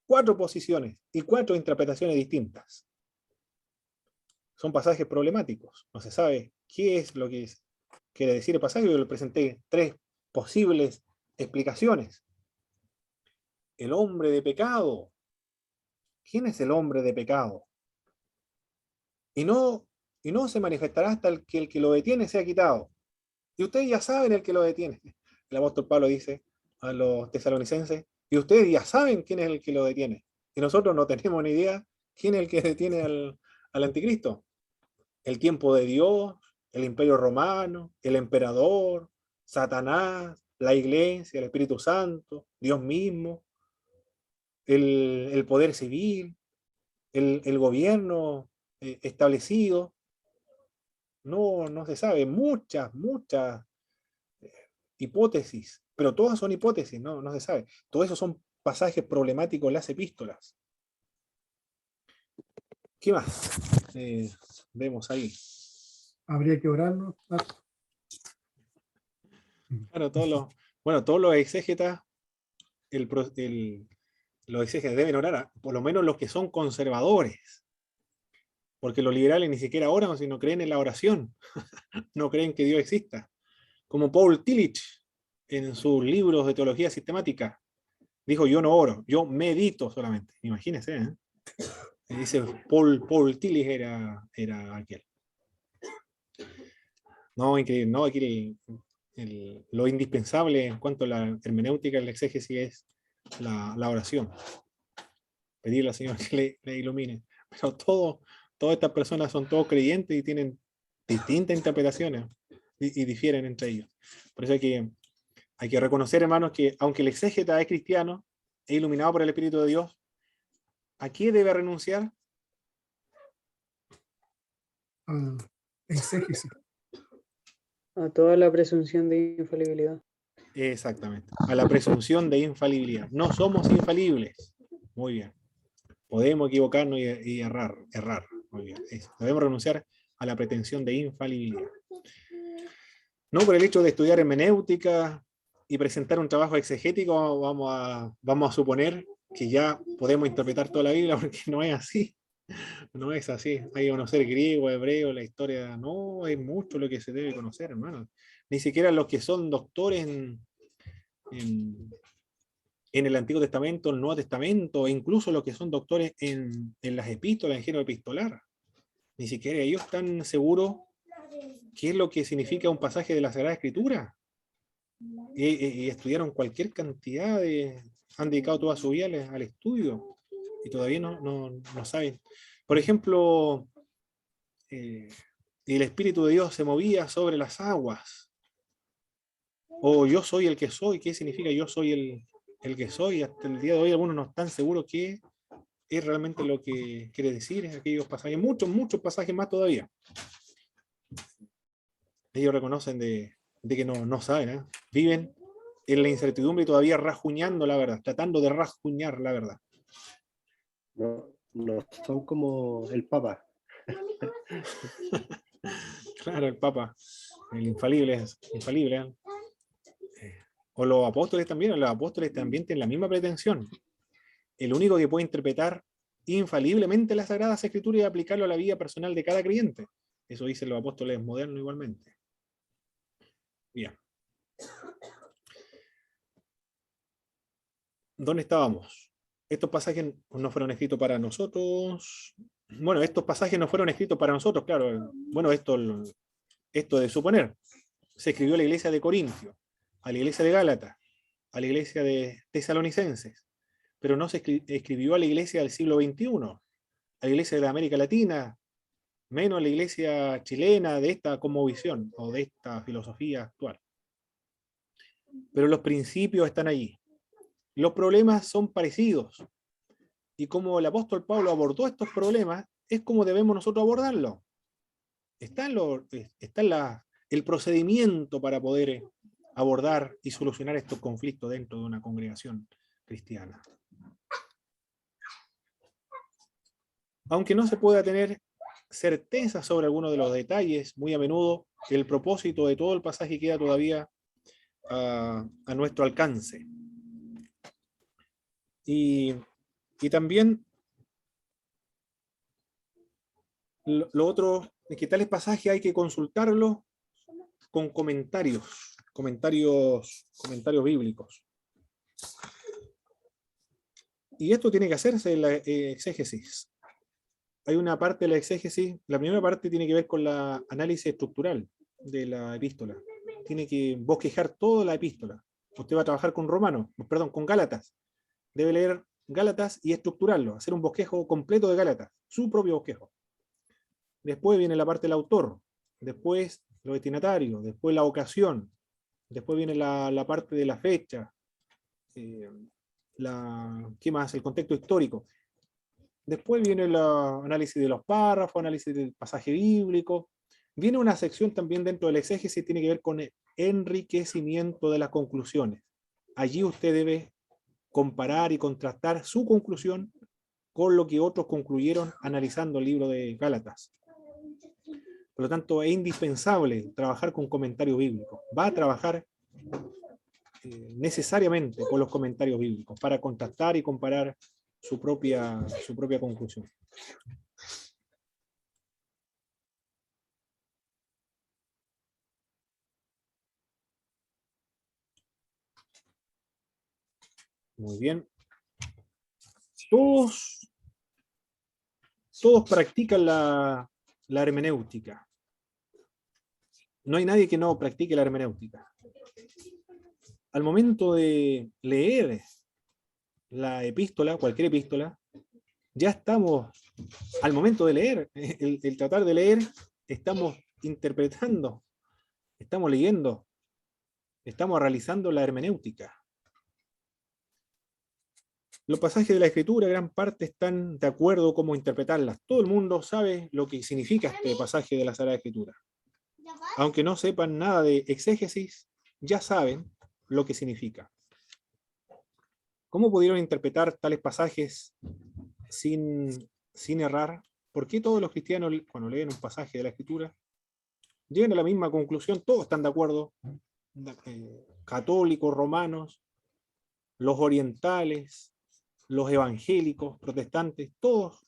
4 posiciones y 4 interpretaciones distintas. Son pasajes problemáticos. No se sabe qué es lo que quiere decir el pasaje. Yo le presenté 3 posibles explicaciones. El hombre de pecado. ¿Quién es el hombre de pecado? Y no se manifestará hasta el que lo detiene sea quitado. Y ustedes ya saben el que lo detiene. El apóstol Pablo dice a los tesalonicenses, y ustedes ya saben quién es el que lo detiene. Y nosotros no tenemos ni idea quién es el que detiene al anticristo. El tiempo de Dios, el imperio romano, el emperador, Satanás, la iglesia, el Espíritu Santo, Dios mismo, el poder civil, el gobierno establecido. No se sabe, muchas hipótesis, pero todas son hipótesis, no se sabe. Todo eso son pasajes problemáticos en las epístolas. ¿Qué más vemos ahí? Habría que orarlo. Claro, todos los exégetas, los exégetas deben orar, por lo menos los que son conservadores, porque los liberales ni siquiera oran, sino creen en la oración, no creen que Dios exista. Como Paul Tillich, en sus libros de teología sistemática, dijo: yo no oro, yo medito solamente. Imagínense, ¿eh? Dice Paul Tillich era aquel. No, increíble. No, aquí lo indispensable en cuanto a la hermenéutica y la exégesis es la oración. Pedirle al Señor que le ilumine. Pero todas estas personas son todos creyentes y tienen distintas interpretaciones y difieren entre ellos. Por eso hay que reconocer, hermanos, que aunque el exégeta es cristiano, es iluminado por el Espíritu de Dios, ¿a qué debe renunciar? Exégesis. A toda la presunción de infalibilidad. Exactamente, a la presunción de infalibilidad. No somos infalibles. Muy bien. Podemos equivocarnos y errar. Muy bien. Eso. Debemos renunciar a la pretensión de infalibilidad. No por el hecho de estudiar hermenéutica y presentar un trabajo exegético, vamos a suponer que ya podemos interpretar toda la Biblia, porque no es así. No es así. Hay que conocer griego, hebreo, la historia. No, hay mucho lo que se debe conocer, hermano. Ni siquiera los que son doctores en, en el Antiguo Testamento, el Nuevo Testamento, e incluso los que son doctores en las epístolas, en género epistolar. Ni siquiera ellos están seguros qué es lo que significa un pasaje de la Sagrada Escritura. Y estudiaron cualquier cantidad han dedicado toda su vida al estudio y todavía no saben. Por ejemplo, el Espíritu de Dios se movía sobre las aguas. O yo soy el que soy. ¿Qué significa yo soy el que soy? Hasta el día de hoy algunos no están seguros qué es realmente lo que quiere decir aquellos pasajes. Muchos pasajes más todavía. Ellos reconocen de que no saben, ¿eh? Viven en la incertidumbre y todavía rajuñando la verdad, tratando de rajuñar la verdad. No son como el Papa. Claro, el Papa, el infalible es infalible. O los apóstoles también tienen la misma pretensión. El único que puede interpretar infaliblemente las Sagradas Escrituras y aplicarlo a la vida personal de cada creyente. Eso dicen los apóstoles modernos igualmente. Bien. ¿Dónde estábamos? Estos pasajes no fueron escritos para nosotros. Bueno, estos pasajes no fueron escritos para nosotros, claro. Bueno, esto de suponer. Se escribió a la iglesia de Corintio, a la iglesia de Gálatas, a la iglesia de Tesalonicenses, pero no se escribió a la iglesia del siglo XXI, a la iglesia de la América Latina, menos a la iglesia chilena de esta cosmovisión o de esta filosofía actual. Pero los principios están allí. Los problemas son parecidos. Y como el apóstol Pablo abordó estos problemas, es como debemos nosotros abordarlos. Está el procedimiento para poder abordar y solucionar estos conflictos dentro de una congregación cristiana. Aunque no se pueda tener certeza sobre algunos de los detalles, muy a menudo el propósito de todo el pasaje queda todavía a nuestro alcance. Y también lo otro es que tales pasajes hay que consultarlos con comentarios bíblicos. Y esto tiene que hacerse en la exégesis. Hay una parte de la exégesis, la primera parte tiene que ver con la análisis estructural de la epístola. Tiene que bosquejar toda la epístola. Usted va a trabajar con con Gálatas. Debe leer Gálatas y estructurarlo, hacer un bosquejo completo de Gálatas, su propio bosquejo. Después viene la parte del autor, después los destinatarios, después la ocasión, después viene la parte de la fecha, ¿qué más? El contexto histórico. Después viene el análisis de los párrafos, análisis del pasaje bíblico. Viene una sección también dentro del exégesis que tiene que ver con el enriquecimiento de las conclusiones. Allí usted debe comparar y contrastar su conclusión con lo que otros concluyeron analizando el libro de Gálatas. Por lo tanto, es indispensable trabajar con comentarios bíblicos. Va a trabajar necesariamente con los comentarios bíblicos para contrastar y comparar su propia conclusión. Muy bien. Todos practican la hermenéutica. No hay nadie que no practique la hermenéutica. Al momento de leer la epístola, cualquier epístola, ya estamos, al momento de leer, el tratar de leer, estamos interpretando, estamos leyendo, estamos realizando la hermenéutica. Los pasajes de la Escritura, gran parte, están de acuerdo cómo interpretarlas. Todo el mundo sabe lo que significa este pasaje de la Sagrada Escritura. Aunque no sepan nada de exégesis, ya saben lo que significa. ¿Cómo pudieron interpretar tales pasajes sin errar? ¿Por qué todos los cristianos, cuando leen un pasaje de la Escritura, llegan a la misma conclusión? Todos están de acuerdo católicos, romanos, los orientales, los evangélicos, protestantes, todos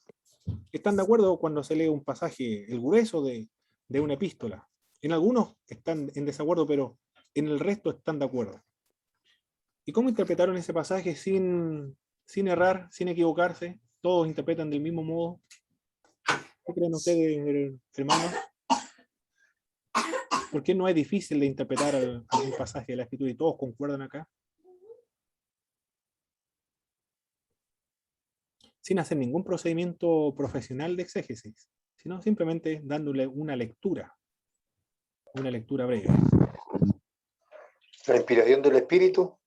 están de acuerdo cuando se lee un pasaje, el grueso de una epístola. En algunos están en desacuerdo, pero en el resto están de acuerdo. ¿Y cómo interpretaron ese pasaje sin errar, sin equivocarse? Todos interpretan del mismo modo. ¿Qué creen ustedes, hermanos? ¿Por qué no es difícil de interpretar algún pasaje de la Escritura y todos concuerdan acá? Sin hacer ningún procedimiento profesional de exégesis, sino simplemente dándole una lectura breve. La inspiración del Espíritu.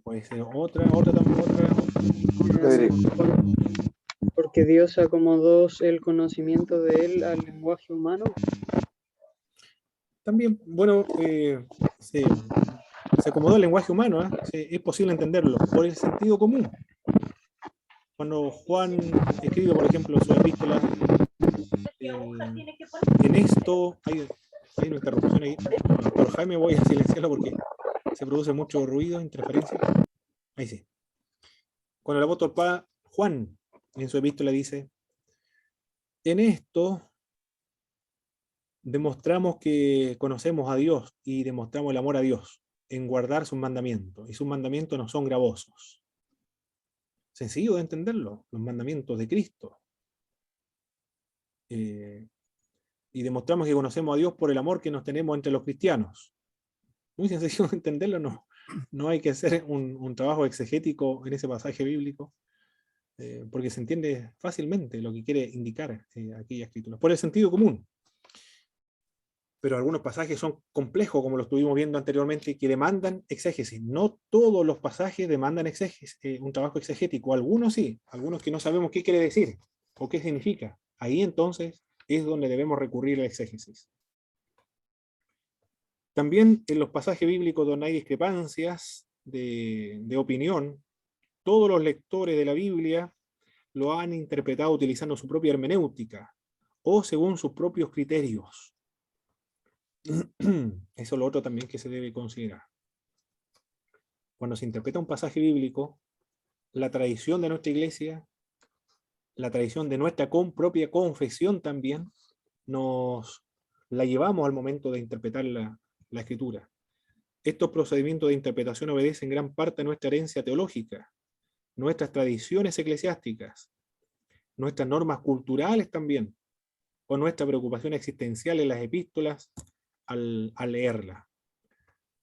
Puede ser otra. Porque Dios acomodó el conocimiento de él al lenguaje humano. También, bueno, se acomodó el lenguaje humano, es posible entenderlo por el sentido común. Cuando Juan escribe, por ejemplo, su epístola, en esto, hay una interrupción ahí. Por Jaime voy a silenciarlo porque se produce mucho ruido, interferencia. Ahí sí. Cuando el apóstol Juan en su epístola dice, en esto demostramos que conocemos a Dios y demostramos el amor a Dios en guardar sus mandamientos, y sus mandamientos no son gravosos. Sencillo de entenderlo, los mandamientos de Cristo. Y demostramos que conocemos a Dios por el amor que nos tenemos entre los cristianos. Muy sencillo de entenderlo, no hay que hacer un trabajo exegético en ese pasaje bíblico, porque se entiende fácilmente lo que quiere indicar aquella escritura, por el sentido común. Pero algunos pasajes son complejos, como lo estuvimos viendo anteriormente, que demandan exégesis. No todos los pasajes demandan un trabajo exegético, algunos sí, algunos que no sabemos qué quiere decir o qué significa. Ahí entonces es donde debemos recurrir a la exégesis. También en los pasajes bíblicos donde hay discrepancias de opinión, todos los lectores de la Biblia lo han interpretado utilizando su propia hermenéutica o según sus propios criterios. Eso es lo otro también que se debe considerar. Cuando se interpreta un pasaje bíblico, la tradición de nuestra iglesia, la tradición de nuestra propia confesión también, nos la llevamos al momento de interpretar la escritura. Estos procedimientos de interpretación obedecen gran parte a nuestra herencia teológica, nuestras tradiciones eclesiásticas, nuestras normas culturales también, o nuestra preocupación existencial en las epístolas al leerla.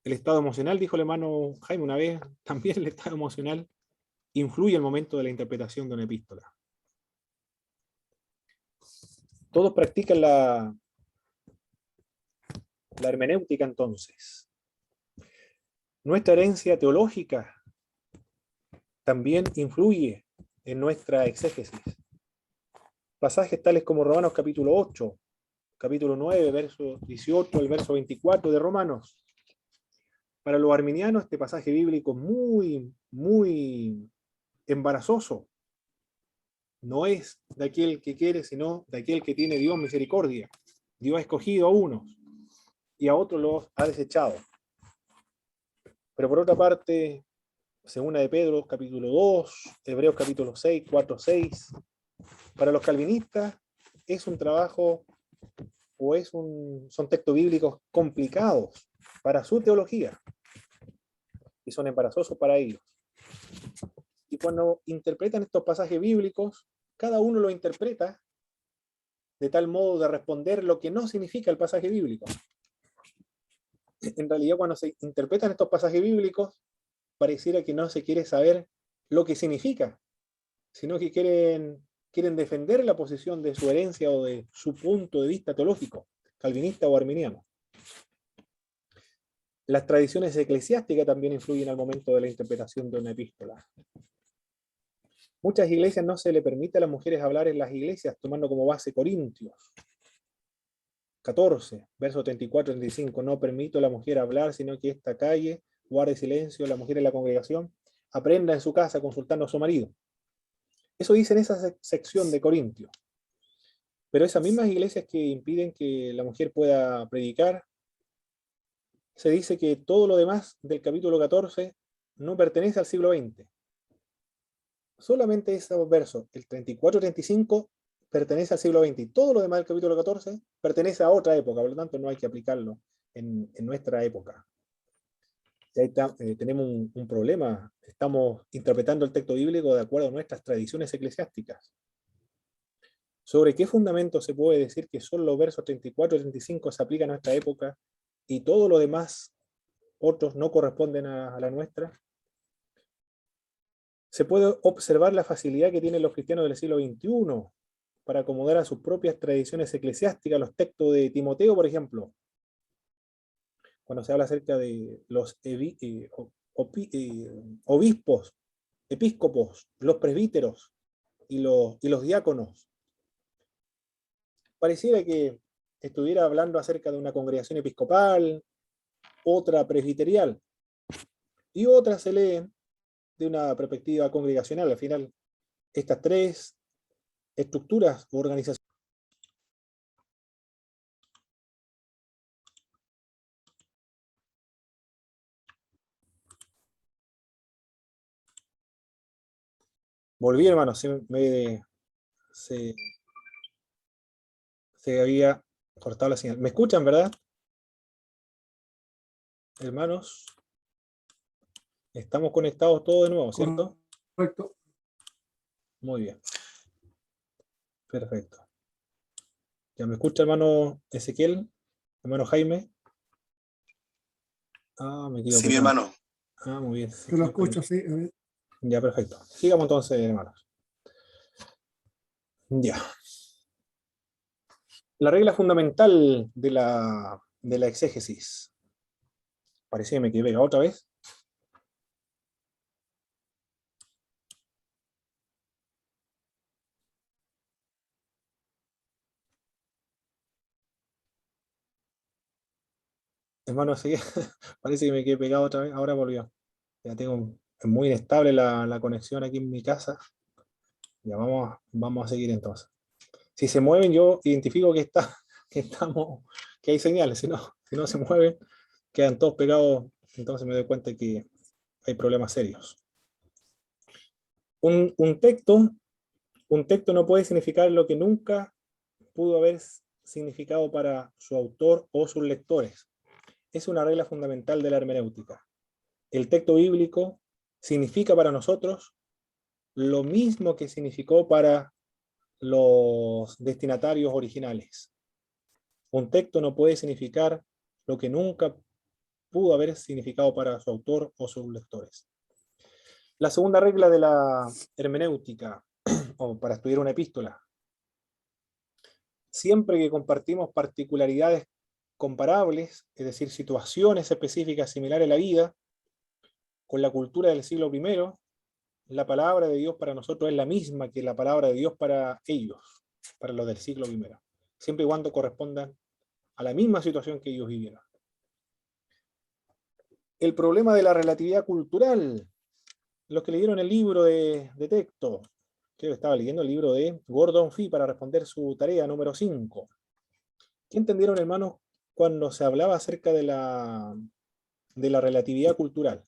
El estado emocional, dijo el hermano Jaime una vez, también el estado emocional influye al momento de la interpretación de una epístola. Todos practican la hermenéutica entonces. Nuestra herencia teológica también influye en nuestra exégesis. Pasajes tales como Romanos capítulo 8, capítulo 9, verso 18, el verso 24 de Romanos. Para los arminianos este pasaje bíblico es muy, muy embarazoso. No es de aquel que quiere, sino de aquel que tiene Dios misericordia. Dios ha escogido a unos y a otros los ha desechado. Pero por otra parte, segunda de Pedro, capítulo 2, Hebreos capítulo 6, 4, 6, para los calvinistas es un trabajo o son textos bíblicos complicados para su teología y son embarazosos para ellos. Y cuando interpretan estos pasajes bíblicos, cada uno lo interpreta de tal modo de responder lo que no significa el pasaje bíblico. En realidad, cuando se interpretan estos pasajes bíblicos, pareciera que no se quiere saber lo que significa, sino que quieren defender la posición de su herencia o de su punto de vista teológico, calvinista o arminiano. Las tradiciones eclesiásticas también influyen al momento de la interpretación de una epístola. Muchas iglesias no se le permite a las mujeres hablar en las iglesias, tomando como base Corintios 14, verso 34-35. No permito a la mujer hablar, sino que esta calle, guarde silencio, la mujer en la congregación, aprenda en su casa consultando a su marido. Eso dice en esa sección de Corintios. Pero esas mismas iglesias que impiden que la mujer pueda predicar, se dice que todo lo demás del capítulo 14 no pertenece al siglo XX. Solamente esos versos, el 34 y 35, pertenece al siglo XX. Y todo lo demás del capítulo 14 pertenece a otra época, por lo tanto no hay que aplicarlo en nuestra época. Y ahí tenemos un problema. Estamos interpretando el texto bíblico de acuerdo a nuestras tradiciones eclesiásticas. ¿Sobre qué fundamento se puede decir que solo los versos 34 y 35 se aplican a nuestra época y todo lo demás, otros, no corresponden a la nuestra? Se puede observar la facilidad que tienen los cristianos del siglo XXI para acomodar a sus propias tradiciones eclesiásticas los textos de Timoteo, por ejemplo, cuando se habla acerca de los obispos, episcopos, los presbíteros y los diáconos. Pareciera que estuviera hablando acerca de una congregación episcopal, otra presbiterial, y otra se leen de una perspectiva congregacional. Al final, estas tres estructuras o organizaciones volví, hermano, se había cortado la señal. ¿Me escuchan, verdad? Hermanos, estamos conectados todos de nuevo, ¿cierto? Correcto. Muy bien. Perfecto. ¿Ya me escucha, hermano Ezequiel? ¿Hermano Jaime? Ah, me quedo Sí, mi pegado. hermano. Ah, muy bien. Yo lo escucho, sí. A ver. Ya, perfecto. Sigamos entonces, hermanos. Ya. La regla fundamental de la exégesis. Parecía que me quedé pegado otra vez. Hermano, sí, parece que me quedé pegado otra vez. Ahora volvió. Ya tengo muy inestable la conexión aquí en mi casa. Ya vamos a seguir entonces. Si se mueven, yo identifico que hay señales. Si no se mueven, quedan todos pegados. Entonces me doy cuenta que hay problemas serios. Un texto no puede significar lo que nunca pudo haber significado para su autor o sus lectores. Es una regla fundamental de la hermenéutica. El texto bíblico significa para nosotros lo mismo que significó para los destinatarios originales. Un texto no puede significar lo que nunca pudo haber significado para su autor o sus lectores. La segunda regla de la hermenéutica, o para estudiar una epístola: siempre que compartimos particularidades comparables, es decir, situaciones específicas similares a la vida, con la cultura del siglo I, la palabra de Dios para nosotros es la misma que la palabra de Dios para ellos, para los del siglo I, siempre y cuando correspondan a la misma situación que ellos vivieron. El problema de la relatividad cultural. Los que leyeron el libro de texto, creo que estaba leyendo el libro de Gordon Fee para responder su tarea número 5. ¿Qué entendieron, hermanos, cuando se hablaba acerca de la relatividad cultural?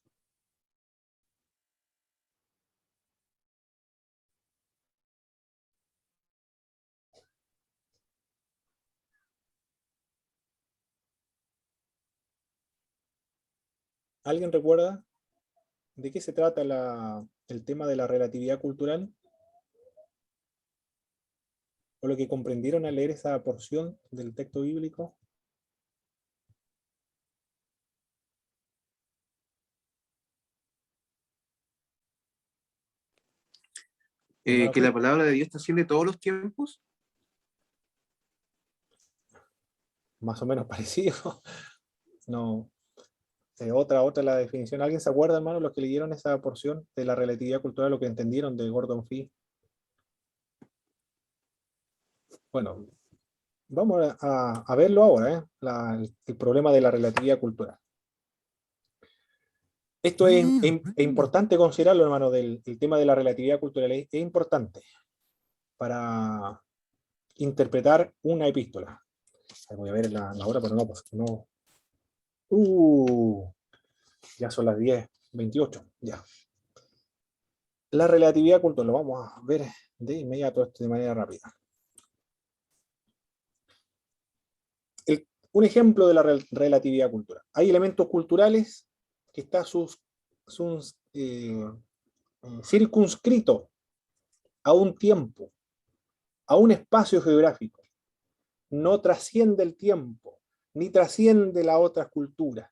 ¿Alguien recuerda de qué se trata el tema de la relatividad cultural? ¿O lo que comprendieron al leer esa porción del texto bíblico? Que la palabra de Dios trasciende todos los tiempos. Más o menos parecido. No. Otra la definición. ¿Alguien se acuerda, hermano, los que leyeron esa porción de la relatividad cultural, lo que entendieron de Gordon Fee? Bueno, vamos a verlo ahora, el problema de la relatividad cultural. Esto es importante considerarlo, hermano, el tema de la relatividad cultural. Es importante para interpretar una epístola. Voy a ver la hora, pero no, pues no. Ya son las 10:28. Ya. La relatividad cultural, lo vamos a ver de inmediato esto de manera rápida. Un ejemplo de la relatividad cultural. Hay elementos culturales que están circunscritos a un tiempo, a un espacio geográfico. No trasciende el tiempo, ni trasciende las otras culturas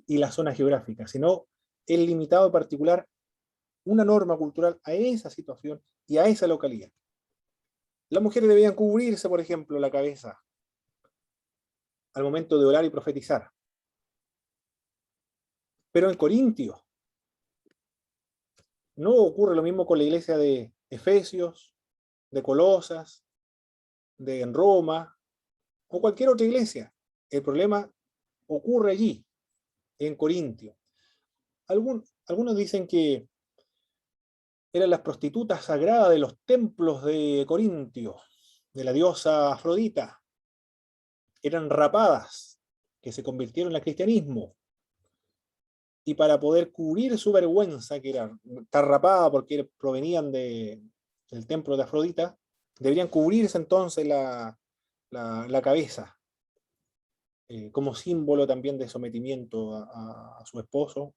y la zona geográfica, sino es limitado en particular una norma cultural a esa situación y a esa localidad. Las mujeres debían cubrirse, por ejemplo, la cabeza al momento de orar y profetizar. Pero en Corintios no ocurre lo mismo con la iglesia de Efesios, de Colosas, de en Roma, o cualquier otra iglesia. El problema ocurre allí, en Corintio. Algunos dicen que eran las prostitutas sagradas de los templos de Corintio, de la diosa Afrodita. Eran rapadas, que se convirtieron al cristianismo. Y para poder cubrir su vergüenza, que era estar rapada porque provenían del templo de Afrodita, deberían cubrirse entonces la cabeza, como símbolo también de sometimiento a su esposo,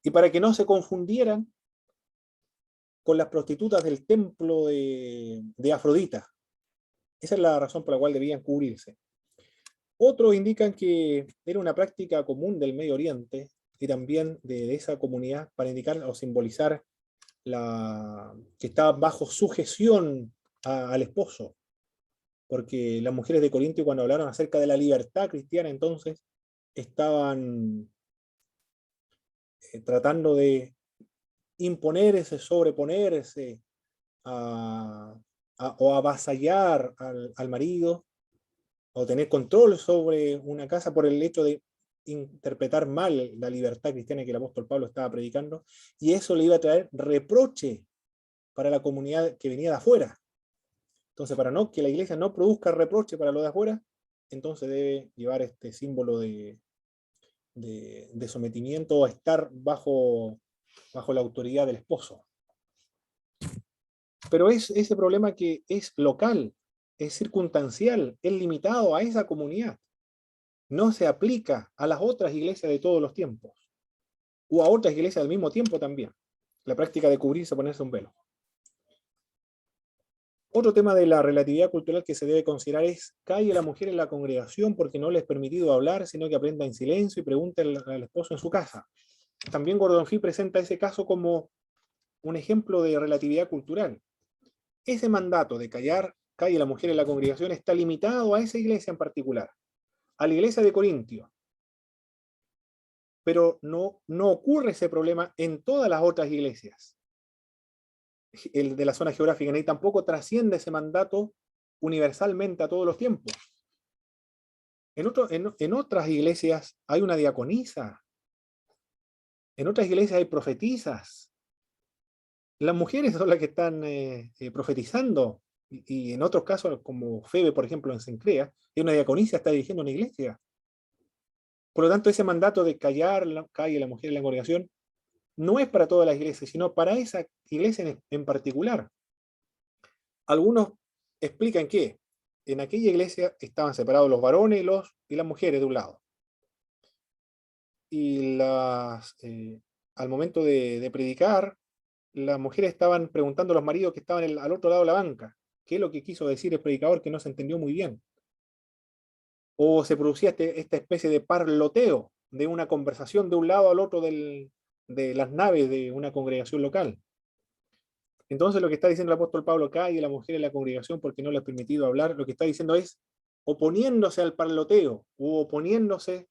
y para que no se confundieran con las prostitutas del templo de Afrodita. Esa es la razón por la cual debían cubrirse. Otros indican que era una práctica común del Medio Oriente y también de esa comunidad para indicar o simbolizar que estaban bajo sujeción al esposo. Porque las mujeres de Corintio, cuando hablaron acerca de la libertad cristiana, entonces estaban tratando de imponerse, sobreponerse o avasallar al marido, o tener control sobre una casa por el hecho de interpretar mal la libertad cristiana que el apóstol Pablo estaba predicando, y eso le iba a traer reproche para la comunidad que venía de afuera. Entonces, para que la iglesia no produzca reproche para lo de afuera, entonces debe llevar este símbolo de sometimiento o estar bajo la autoridad del esposo. Pero es ese problema que es local, es circunstancial, es limitado a esa comunidad. No se aplica a las otras iglesias de todos los tiempos, o a otras iglesias al mismo tiempo también. La práctica de cubrirse, ponerse un velo. Otro tema de la relatividad cultural que se debe considerar es: calle la mujer en la congregación porque no les es permitido hablar, sino que aprenda en silencio y pregunte al esposo en su casa. También Gordon Fee presenta ese caso como un ejemplo de relatividad cultural. Ese mandato de calle la mujer en la congregación está limitado a esa iglesia en particular, a la iglesia de Corintio. Pero no ocurre ese problema en todas las otras iglesias el de la zona geográfica, ni tampoco trasciende ese mandato universalmente a todos los tiempos. En otras iglesias hay una diaconisa, en otras iglesias hay profetisas. Las mujeres son las que están profetizando, y en otros casos, como Febe, por ejemplo, en Cencrea, hay una diaconisa que está dirigiendo una iglesia. Por lo tanto, ese mandato de calle la mujer en la congregación no es para todas las iglesias, sino para esa iglesia en particular. Algunos explican que en aquella iglesia estaban separados los varones y las mujeres de un lado. Y al momento de predicar, las mujeres estaban preguntando a los maridos que estaban al otro lado de la banca qué es lo que quiso decir el predicador, que no se entendió muy bien. O se producía esta especie de parloteo, de una conversación de un lado al otro de las naves de una congregación local. Entonces lo que está diciendo el apóstol Pablo acá y la mujer en la congregación porque no le ha permitido hablar, lo que está diciendo es oponiéndose al parloteo o oponiéndose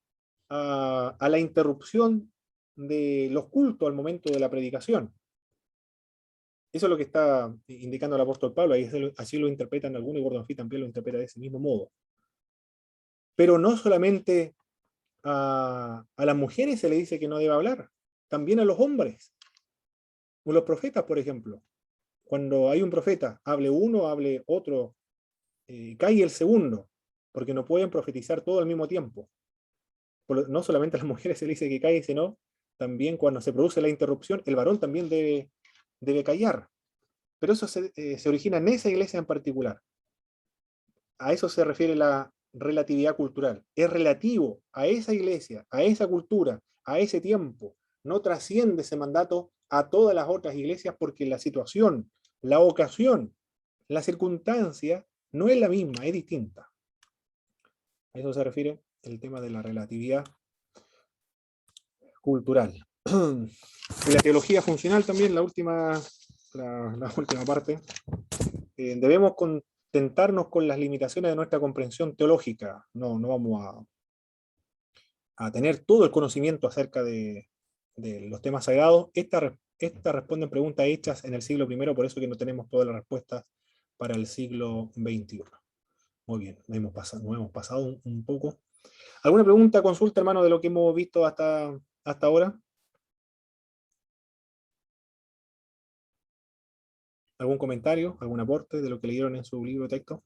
a la interrupción de los cultos al momento de la predicación. Eso es lo que está indicando el apóstol Pablo, y así lo interpretan algunos, y Gordon Fee también lo interpreta de ese mismo modo. Pero no solamente a las mujeres se le dice que no debe hablar, también a los hombres. O los profetas, por ejemplo. Cuando hay un profeta, hable uno, hable otro, cae el segundo, porque no pueden profetizar todo al mismo tiempo. no solamente a las mujeres se le dice que callen, sino también cuando se produce la interrupción, el varón también debe callar. Pero eso se origina en esa iglesia en particular. A eso se refiere la relatividad cultural. Es relativo a esa iglesia, a esa cultura, a ese tiempo. No trasciende ese mandato a todas las otras iglesias porque la situación, la ocasión, la circunstancia no es la misma, es distinta. A eso se refiere el tema de la relatividad cultural. Y la teología funcional también, la última parte. Debemos contentarnos con las limitaciones de nuestra comprensión teológica. No vamos a tener todo el conocimiento acerca de los temas sagrados. Esta responden preguntas hechas en el siglo I, por eso que no tenemos todas las respuestas para el siglo XXI. Muy bien, nos hemos pasado un poco. ¿Alguna pregunta, consulta, hermano, de lo que hemos visto hasta ahora? ¿Algún comentario, algún aporte de lo que leyeron en su libro de texto?